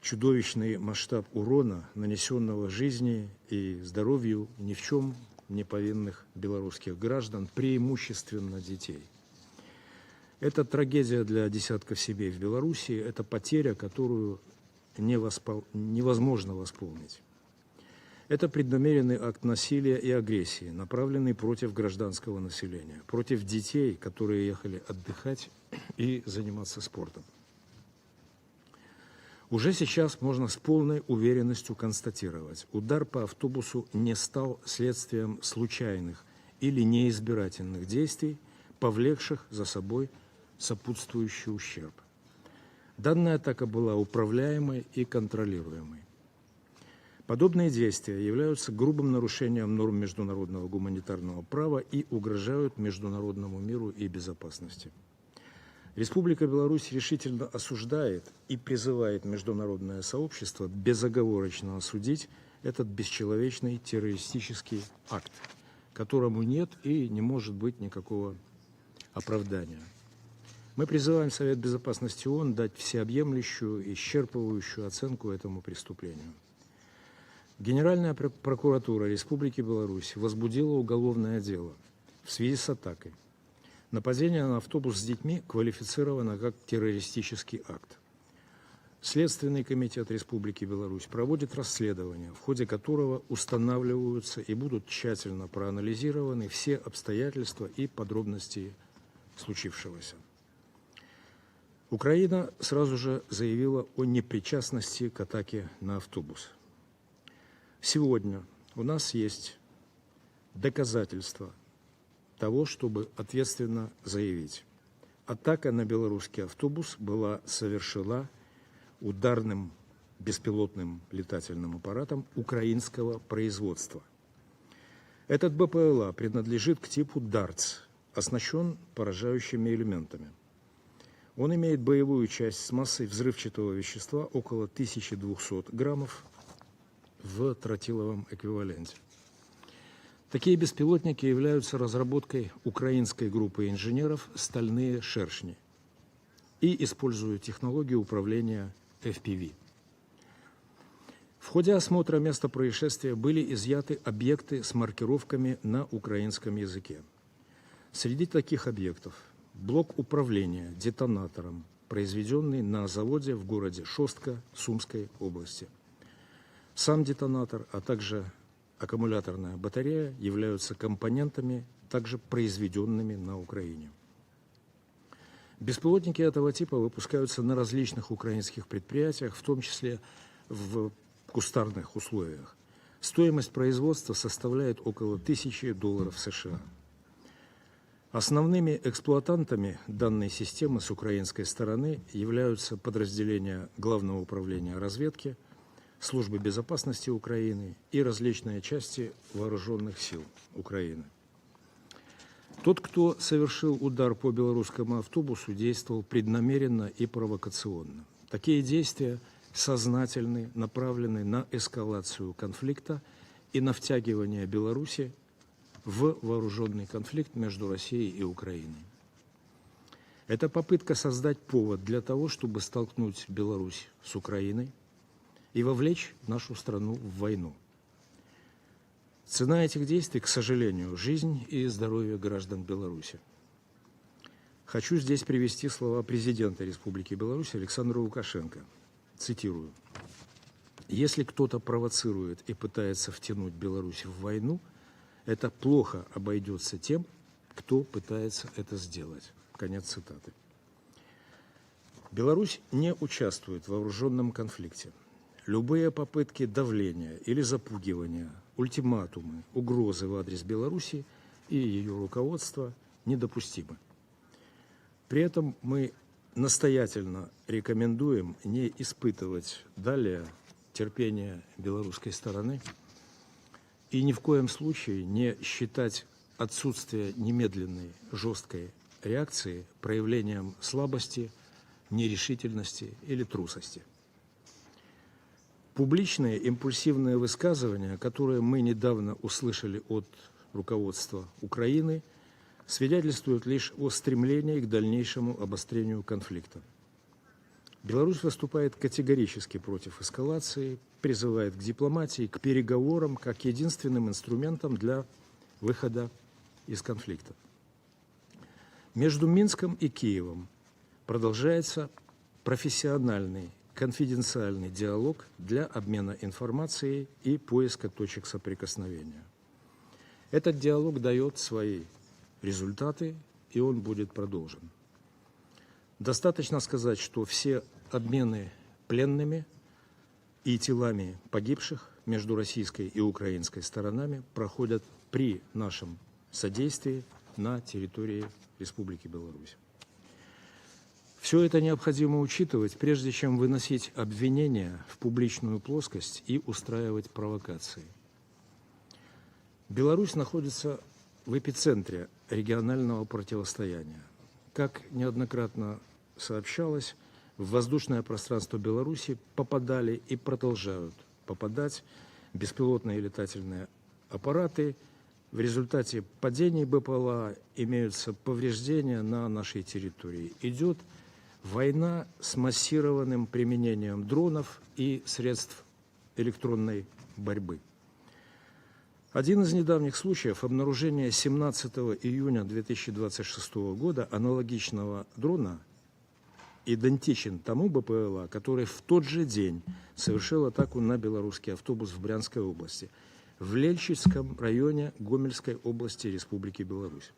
чудовищный масштаб урона, нанесенного жизни и здоровью ни в чем не повинных белорусских граждан, преимущественно детей. Это трагедия для десятков семей в Беларуси, это потеря, которую невозможно восполнить. Это преднамеренный акт насилия и агрессии, направленный против гражданского населения, против детей, которые ехали отдыхать и заниматься спортом. Уже сейчас можно с полной уверенностью констатировать, удар по автобусу не стал следствием случайных или неизбирательных действий, повлекших за собой сопутствующий ущерб. Данная атака была управляемой и контролируемой. Подобные действия являются грубым нарушением норм международного гуманитарного права и угрожают международному миру и безопасности. Республика Беларусь решительно осуждает и призывает международное сообщество безоговорочно осудить этот бесчеловечный террористический акт, которому нет и не может быть никакого оправдания. Мы призываем Совет Безопасности ООН дать всеобъемлющую, исчерпывающую оценку этому преступлению. Генеральная прокуратура Республики Беларусь возбудила уголовное дело в связи с атакой. Нападение на автобус с детьми квалифицировано как террористический акт. Следственный комитет Республики Беларусь проводит расследование, в ходе которого устанавливаются и будут тщательно проанализированы все обстоятельства и подробности случившегося. Украина сразу же заявила о непричастности к атаке на автобус. Сегодня у нас есть доказательства того, чтобы ответственно заявить. Атака на белорусский автобус была совершена ударным беспилотным летательным аппаратом украинского производства. Этот БПЛА принадлежит к типу «Дартс», оснащен поражающими элементами. Он имеет боевую часть с массой взрывчатого вещества около 1200 граммов в тротиловом эквиваленте. Такие беспилотники являются разработкой украинской группы инженеров «Стальные шершни» и используют технологию управления FPV. В ходе осмотра места происшествия были изъяты объекты с маркировками на украинском языке. Среди таких объектов блок управления детонатором, произведенный на заводе в городе Шостка Сумской области. Сам детонатор, а также аккумуляторная батарея являются компонентами, также произведенными на Украине. Беспилотники этого типа выпускаются на различных украинских предприятиях, в том числе в кустарных условиях. Стоимость производства составляет около $1000 США. Основными эксплуатантами данной системы с украинской стороны являются подразделения Главного управления разведки, Службы безопасности Украины и различные части вооруженных сил Украины. Тот, кто совершил удар по белорусскому автобусу, действовал преднамеренно и провокационно. Такие действия сознательны, направлены на эскалацию конфликта и на втягивание Беларуси в вооруженный конфликт между Россией и Украиной. Это попытка создать повод для того, чтобы столкнуть Беларусь с Украиной и вовлечь нашу страну в войну. Цена этих действий, к сожалению, жизнь и здоровье граждан Беларуси. Хочу здесь привести слова президента Республики Беларусь Александра Лукашенко. Цитирую. «Если кто-то провоцирует и пытается втянуть Беларусь в войну, это плохо обойдется тем, кто пытается это сделать». Конец цитаты. Беларусь не участвует в вооруженном конфликте. Любые попытки давления или запугивания, ультиматумы, угрозы в адрес Беларуси и ее руководства недопустимы. При этом мы настоятельно рекомендуем не испытывать далее терпение белорусской стороны и ни в коем случае не считать отсутствие немедленной жесткой реакции проявлением слабости, нерешительности или трусости. Публичные импульсивные высказывания, которые мы недавно услышали от руководства Украины, свидетельствуют лишь о стремлении к дальнейшему обострению конфликта. Беларусь выступает категорически против эскалации, призывает к дипломатии, к переговорам как единственным инструментом для выхода из конфликта. Между Минском и Киевом продолжается профессиональный, конфиденциальный диалог для обмена информацией и поиска точек соприкосновения. Этот диалог дает свои результаты, и он будет продолжен. Достаточно сказать, что все обмены пленными и телами погибших между российской и украинской сторонами проходят при нашем содействии на территории Республики Беларусь. Все это необходимо учитывать, прежде чем выносить обвинения в публичную плоскость и устраивать провокации. Беларусь находится в эпицентре регионального противостояния. Как неоднократно сообщалось, в воздушное пространство Беларуси попадали и продолжают попадать беспилотные летательные аппараты. В результате падений БПЛА имеются повреждения на нашей территории. Идет война с массированным применением дронов и средств электронной борьбы. Один из недавних случаев обнаружения 17 июня 2026 года аналогичного дрона идентичен тому БПЛА, который в тот же день совершил атаку на белорусский автобус в Брянской области, в Лельчицком районе Гомельской области Республики Беларусь.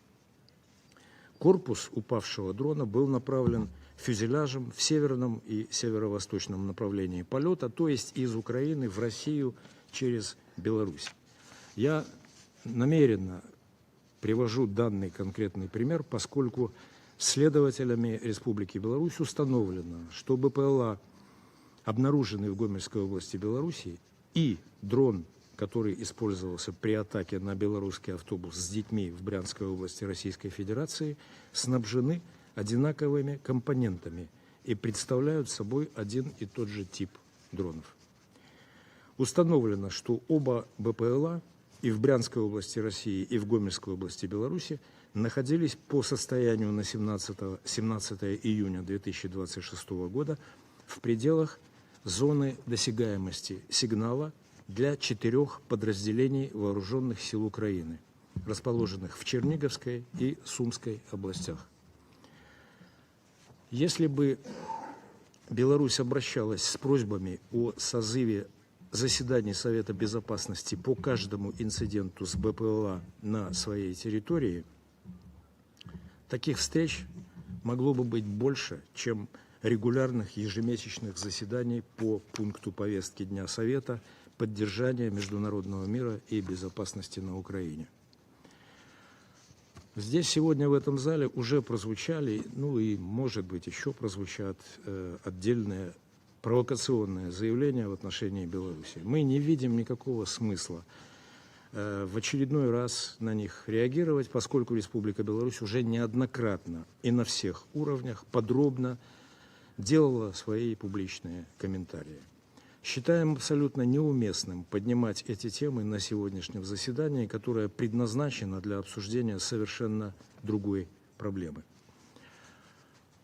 Корпус упавшего дрона был направлен фюзеляжем в северном и северо-восточном направлении полета, то есть из Украины в Россию через Беларусь. Я намеренно привожу данный конкретный пример, поскольку следователями Республики Беларусь установлено, что БПЛА, обнаруженный в Гомельской области Беларуси, и дрон, который использовался при атаке на белорусский автобус с детьми в Брянской области Российской Федерации, снабжены одинаковыми компонентами и представляют собой один и тот же тип дронов. Установлено, что оба БПЛА и в Брянской области России, и в Гомельской области Беларуси находились по состоянию на 17 июня 2026 года в пределах зоны досягаемости сигнала для 4 подразделений вооруженных сил Украины, расположенных в Черниговской и Сумской областях. Если бы Беларусь обращалась с просьбами о созыве заседаний Совета Безопасности по каждому инциденту с БПЛА на своей территории, таких встреч могло бы быть больше, чем регулярных ежемесячных заседаний по пункту повестки Дня Совета поддержания международного мира и безопасности на Украине. Здесь сегодня в этом зале уже прозвучали, ну и, может быть, еще прозвучат отдельные провокационные заявления в отношении Беларуси. Мы не видим никакого смысла в очередной раз на них реагировать, поскольку Республика Беларусь уже неоднократно и на всех уровнях подробно делала свои публичные комментарии. Считаем абсолютно неуместным поднимать эти темы на сегодняшнем заседании, которое предназначено для обсуждения совершенно другой проблемы.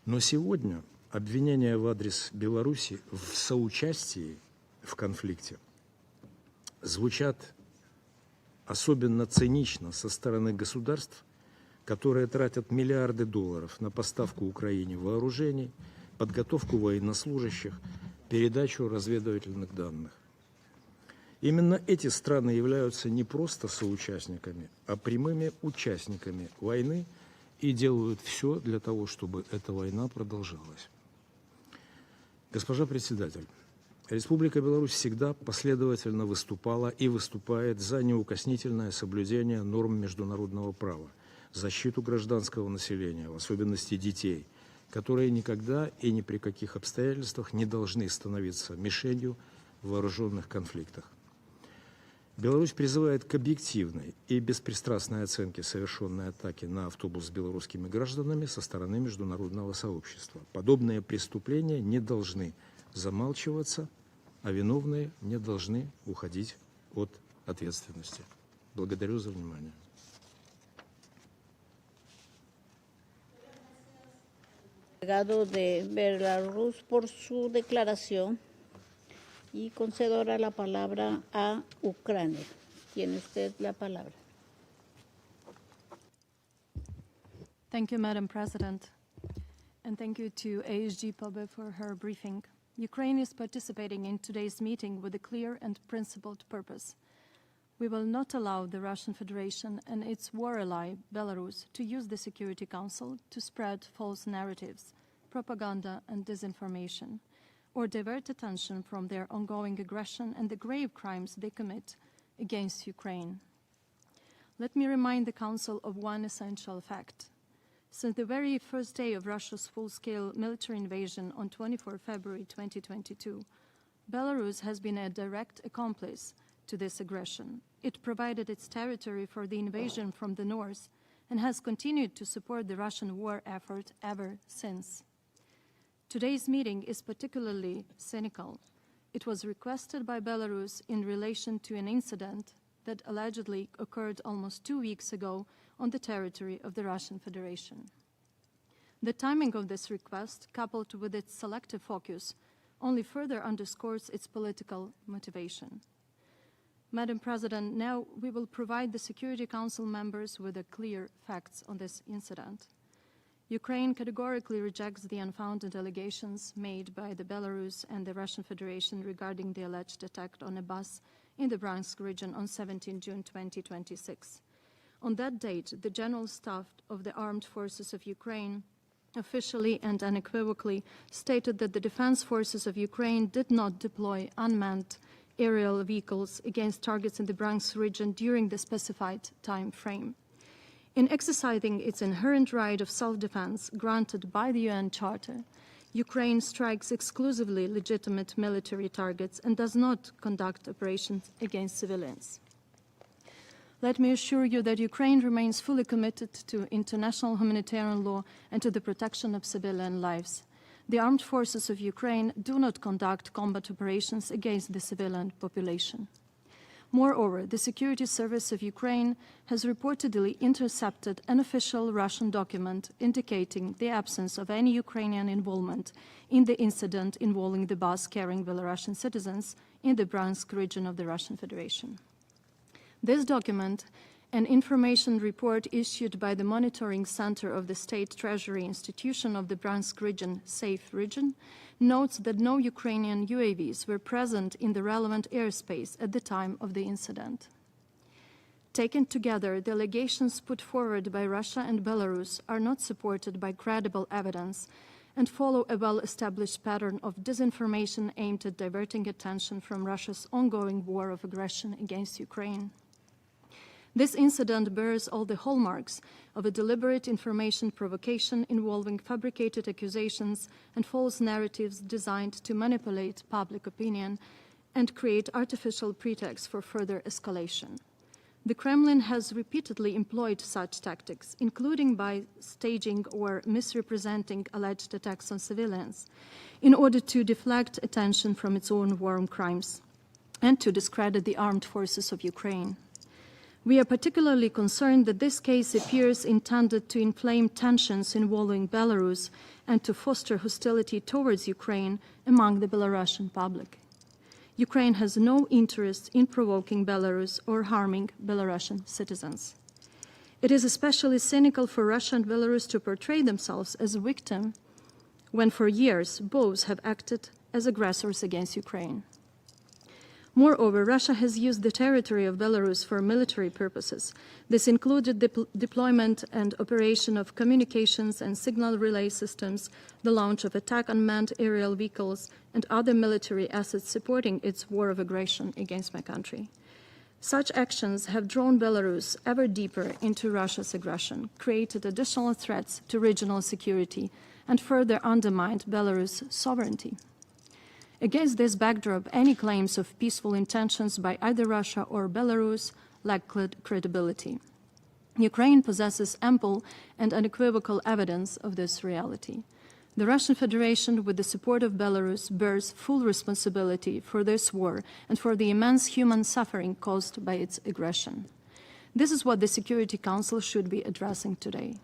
Но сегодня обвинения в адрес Беларуси в соучастии в конфликте звучат особенно цинично со стороны государств, которые тратят миллиарды долларов на поставку Украине вооружений, подготовку военнослужащих, передачу разведывательных данных. Именно эти страны являются не просто соучастниками, а прямыми участниками войны и делают все для того, чтобы эта война продолжалась. Госпожа председатель, Республика Беларусь всегда последовательно выступала и выступает за неукоснительное соблюдение норм международного права, защиту гражданского населения, в особенности детей, которые никогда и ни при каких обстоятельствах не должны становиться мишенью в вооруженных конфликтах. Беларусь призывает к объективной и беспристрастной оценке совершенной атаки на автобус с белорусскими гражданами со стороны международного сообщества. Подобные преступления не должны замалчиваться, а виновные не должны уходить от ответственности. Благодарю за внимание. Delegado de Belarus por su declaración y concedo ahora la palabra a Ucrania. Tiene usted la palabra. Thank you, Madam President, and thank you to ASG Pobe for her briefing. Ukraine is participating in today's meeting with a clear and principled purpose. We will not allow the Russian Federation and its war ally, Belarus, to use the Security Council to spread false narratives, propaganda and disinformation, or divert attention from their ongoing aggression and the grave crimes they commit against Ukraine. Let me remind the Council of one essential fact. Since the very first day of Russia's full-scale military invasion on 24 February 2022, Belarus has been a direct accomplice to this aggression. It provided its territory for the invasion from the north and has continued to support the Russian war effort ever since. Today's meeting is particularly cynical. It was requested by Belarus in relation to an incident that allegedly occurred almost 2 weeks ago on the territory of the Russian Federation. The timing of this request, coupled with its selective focus, only further underscores its political motivation. Madam President, now we will provide the Security Council members with the clear facts on this incident. Ukraine categorically rejects the unfounded allegations made by the Belarus and the Russian Federation regarding the alleged attack on a bus in the Bryansk region on 17 June 2026. On that date, the General Staff of the Armed Forces of Ukraine officially and unequivocally stated that the defense forces of Ukraine did not deploy unmanned aerial vehicles against targets in the Bryansk region during the specified time frame. In exercising its inherent right of self-defense granted by the UN Charter, Ukraine strikes exclusively legitimate military targets and does not conduct operations against civilians. Let me assure you that Ukraine remains fully committed to international humanitarian law and to the protection of civilian lives. The armed forces of Ukraine do not conduct combat operations against the civilian population. Moreover, the Security Service of Ukraine has reportedly intercepted an official Russian document indicating the absence of any Ukrainian involvement in the incident involving the bus carrying Belarusian citizens in the Bryansk region of the Russian Federation. This document, an information report issued by the Monitoring Center of the State Treasury Institution of the Bryansk region, SAFE region, notes that no Ukrainian UAVs were present in the relevant airspace at the time of the incident. Taken together, the allegations put forward by Russia and Belarus are not supported by credible evidence and follow a well-established pattern of disinformation aimed at diverting attention from Russia's ongoing war of aggression against Ukraine. This incident bears all the hallmarks of a deliberate information provocation involving fabricated accusations and false narratives designed to manipulate public opinion and create artificial pretexts for further escalation. The Kremlin has repeatedly employed such tactics, including by staging or misrepresenting alleged attacks on civilians, in order to deflect attention from its own war crimes and to discredit the armed forces of Ukraine. We are particularly concerned that this case appears intended to inflame tensions involving Belarus and to foster hostility towards Ukraine among the Belarusian public. Ukraine has no interest in provoking Belarus or harming Belarusian citizens. It is especially cynical for Russia and Belarus to portray themselves as a victim when for years both have acted as aggressors against Ukraine. Moreover, Russia has used the territory of Belarus for military purposes. This included the deployment and operation of communications and signal relay systems, the launch of attack unmanned aerial vehicles, and other military assets supporting its war of aggression against my country. Such actions have drawn Belarus ever deeper into Russia's aggression, created additional threats to regional security, and further undermined Belarus' sovereignty. Against this backdrop, any claims of peaceful intentions by either Russia or Belarus lack credibility. Ukraine possesses ample and unequivocal evidence of this reality. The Russian Federation, with the support of Belarus, bears full responsibility for this war and for the immense human suffering caused by its aggression. This is what the Security Council should be addressing today.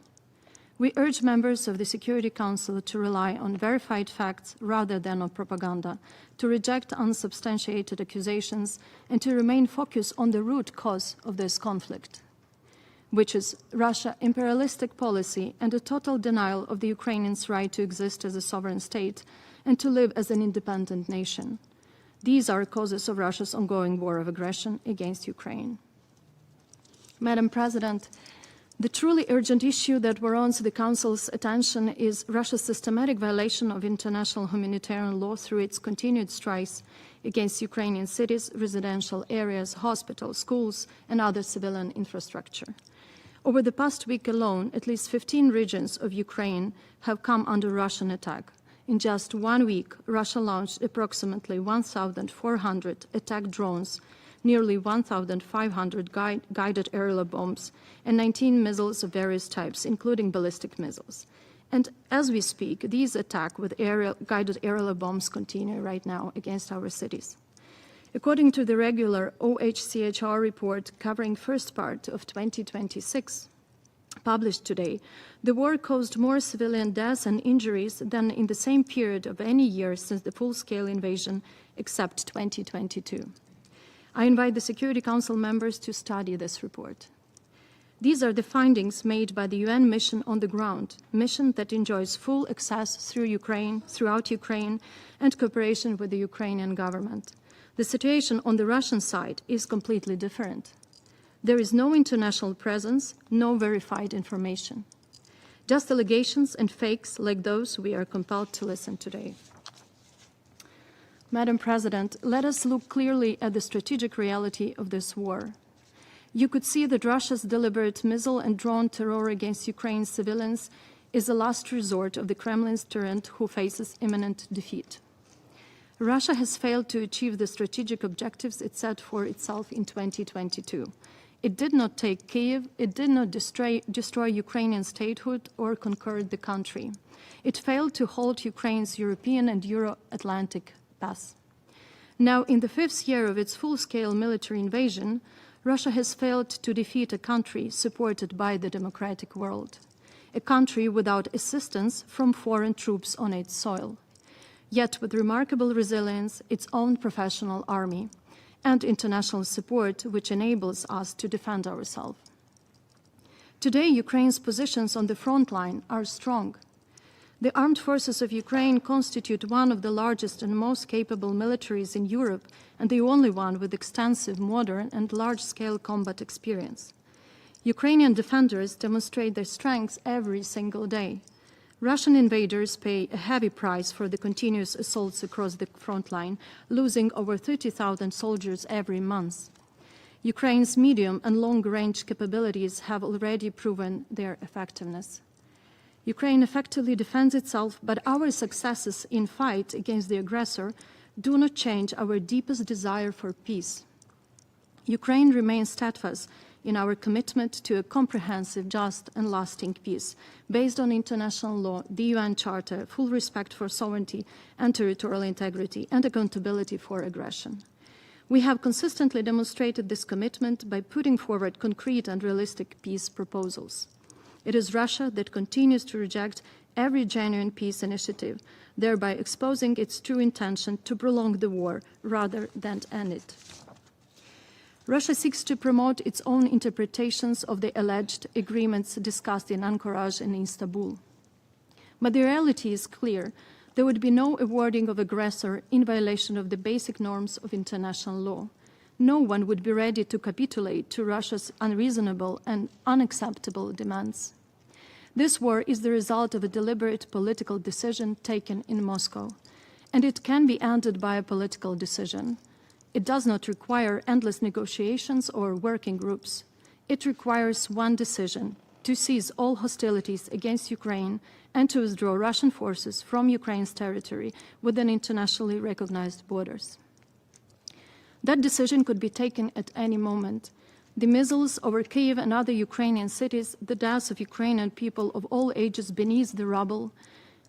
We urge members of the Security Council to rely on verified facts rather than on propaganda, to reject unsubstantiated accusations, and to remain focused on the root cause of this conflict, which is Russia's imperialistic policy and a total denial of the Ukrainians' right to exist as a sovereign state and to live as an independent nation. These are causes of Russia's ongoing war of aggression against Ukraine. Madam President, the truly urgent issue that warrants the Council's attention is Russia's systematic violation of international humanitarian law through its continued strikes against Ukrainian cities, residential areas, hospitals, schools, and other civilian infrastructure. Over the past week alone, at least 15 regions of Ukraine have come under Russian attack. In just 1 week, Russia launched approximately 1,400 attack drones, nearly 1,500 guided aerial bombs, and 19 missiles of various types, including ballistic missiles. And as we speak, these attacks with guided aerial bombs continue right now against our cities. According to the regular OHCHR report covering first part of 2026, published today, the war caused more civilian deaths and injuries than in the same period of any year since the full-scale invasion, except 2022. I invite the Security Council members to study this report. These are the findings made by the UN mission on the ground, mission that enjoys full access throughout Ukraine, and cooperation with the Ukrainian government. The situation on the Russian side is completely different. There is no international presence, no verified information. Just allegations and fakes like those we are compelled to listen today. Madam President, let us look clearly at the strategic reality of this war. You could see that Russia's deliberate missile and drone terror against Ukraine's civilians is a last resort of the Kremlin's tyrant who faces imminent defeat. Russia has failed to achieve the strategic objectives it set for itself in 2022. It did not take Kyiv, it did not destroy Ukrainian statehood or conquer the country. It failed to hold Ukraine's European and Euro-Atlantic path. Now, in the 5th year of its full-scale military invasion, Russia has failed to defeat a country supported by the democratic world, a country without assistance from foreign troops on its soil, yet with remarkable resilience, its own professional army, and international support which enables us to defend ourselves. Today, Ukraine's positions on the front line are strong. The armed forces of Ukraine constitute one of the largest and most capable militaries in Europe, and the only one with extensive, modern, and large-scale combat experience. Ukrainian defenders demonstrate their strengths every single day. Russian invaders pay a heavy price for the continuous assaults across the front line, losing over 30,000 soldiers every month. Ukraine's medium and long-range capabilities have already proven their effectiveness. Ukraine effectively defends itself, but our successes in fight against the aggressor do not change our deepest desire for peace. Ukraine remains steadfast in our commitment to a comprehensive, just, and lasting peace based on international law, the UN Charter, full respect for sovereignty and territorial integrity, and accountability for aggression. We have consistently demonstrated this commitment by putting forward concrete and realistic peace proposals. It is Russia that continues to reject every genuine peace initiative, thereby exposing its true intention to prolong the war rather than end it. Russia seeks to promote its own interpretations of the alleged agreements discussed in Ankara and Istanbul. But the reality is clear. There would be no awarding of aggressor in violation of the basic norms of international law. No one would be ready to capitulate to Russia's unreasonable and unacceptable demands. This war is the result of a deliberate political decision taken in Moscow, and it can be ended by a political decision. It does not require endless negotiations or working groups. It requires one decision: to cease all hostilities against Ukraine and to withdraw Russian forces from Ukraine's territory within internationally recognized borders. That decision could be taken at any moment. The missiles over Kyiv and other Ukrainian cities, the deaths of Ukrainian people of all ages beneath the rubble,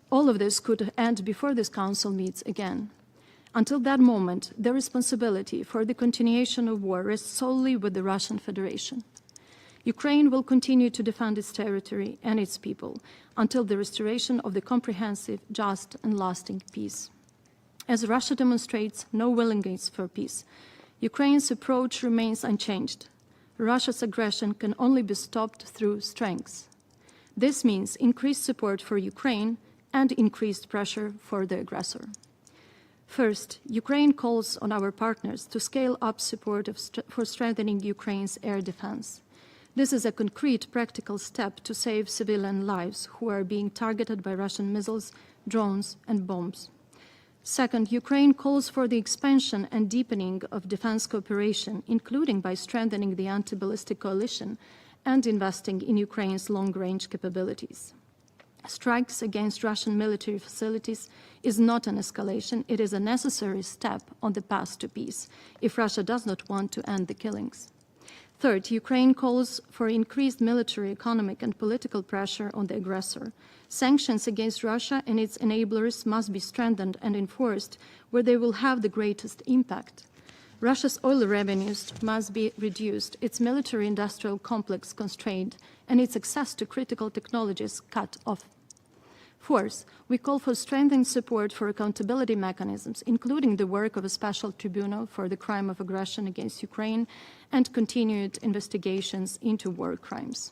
all of this could end before this Council meets again. Until that moment, the responsibility for the continuation of war rests solely with the Russian Federation. Ukraine will continue to defend its territory and its people until the restoration of the comprehensive, just, and lasting peace. As Russia demonstrates no willingness for peace, Ukraine's approach remains unchanged. Russia's aggression can only be stopped through strength. This means increased support for Ukraine and increased pressure for the aggressor. First, Ukraine calls on our partners to scale up support for strengthening Ukraine's air defense. This is a concrete, practical step to save civilian lives who are being targeted by Russian missiles, drones, and bombs. Second, Ukraine calls for the expansion and deepening of defense cooperation, including by strengthening the anti-ballistic coalition and investing in Ukraine's long-range capabilities. Strikes against Russian military facilities is not an escalation, it is a necessary step on the path to peace if Russia does not want to end the killings. Third, Ukraine calls for increased military, economic, and political pressure on the aggressor. Sanctions against Russia and its enablers must be strengthened and enforced where they will have the greatest impact. Russia's oil revenues must be reduced, its military-industrial complex constrained, and its access to critical technologies cut off. Fourth, we call for strengthened support for accountability mechanisms, including the work of a special tribunal for the crime of aggression against Ukraine and continued investigations into war crimes.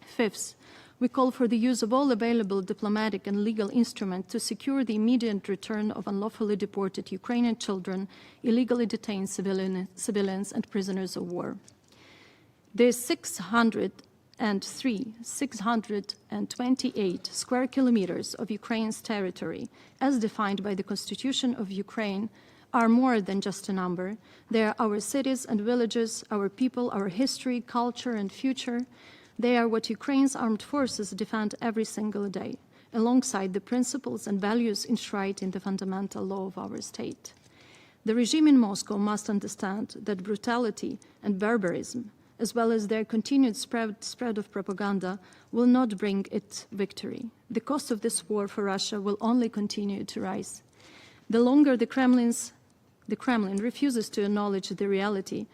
Fifth, we call for the use of all available diplomatic and legal instruments to secure the immediate return of unlawfully deported Ukrainian children, illegally detained civilians, and prisoners of war. The 628 square kilometers of Ukraine's territory, as defined by the Constitution of Ukraine, are more than just a number. They are our cities and villages, our people, our history, culture, and future. They are what Ukraine's armed forces defend every single day, alongside the principles and values enshrined in the fundamental law of our state. The regime in Moscow must understand that brutality and barbarism, as well as their continued spread of propaganda, will not bring it victory. The cost of this war for Russia will only continue to rise. The longer the Kremlin refuses to acknowledge the reality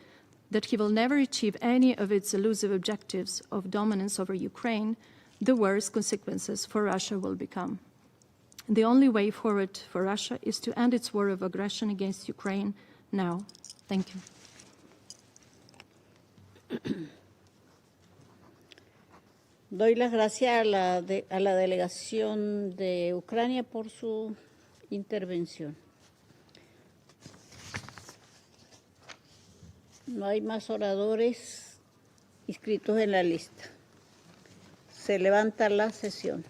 that he will never achieve any of its elusive objectives of dominance over Ukraine, the worse consequences for Russia will become. The only way forward for Russia is to end its war of aggression against Ukraine now. Thank you. Doy las gracias a la delegación de Ucrania por su intervención. No hay más oradores inscritos en la lista. Se levanta la sesión.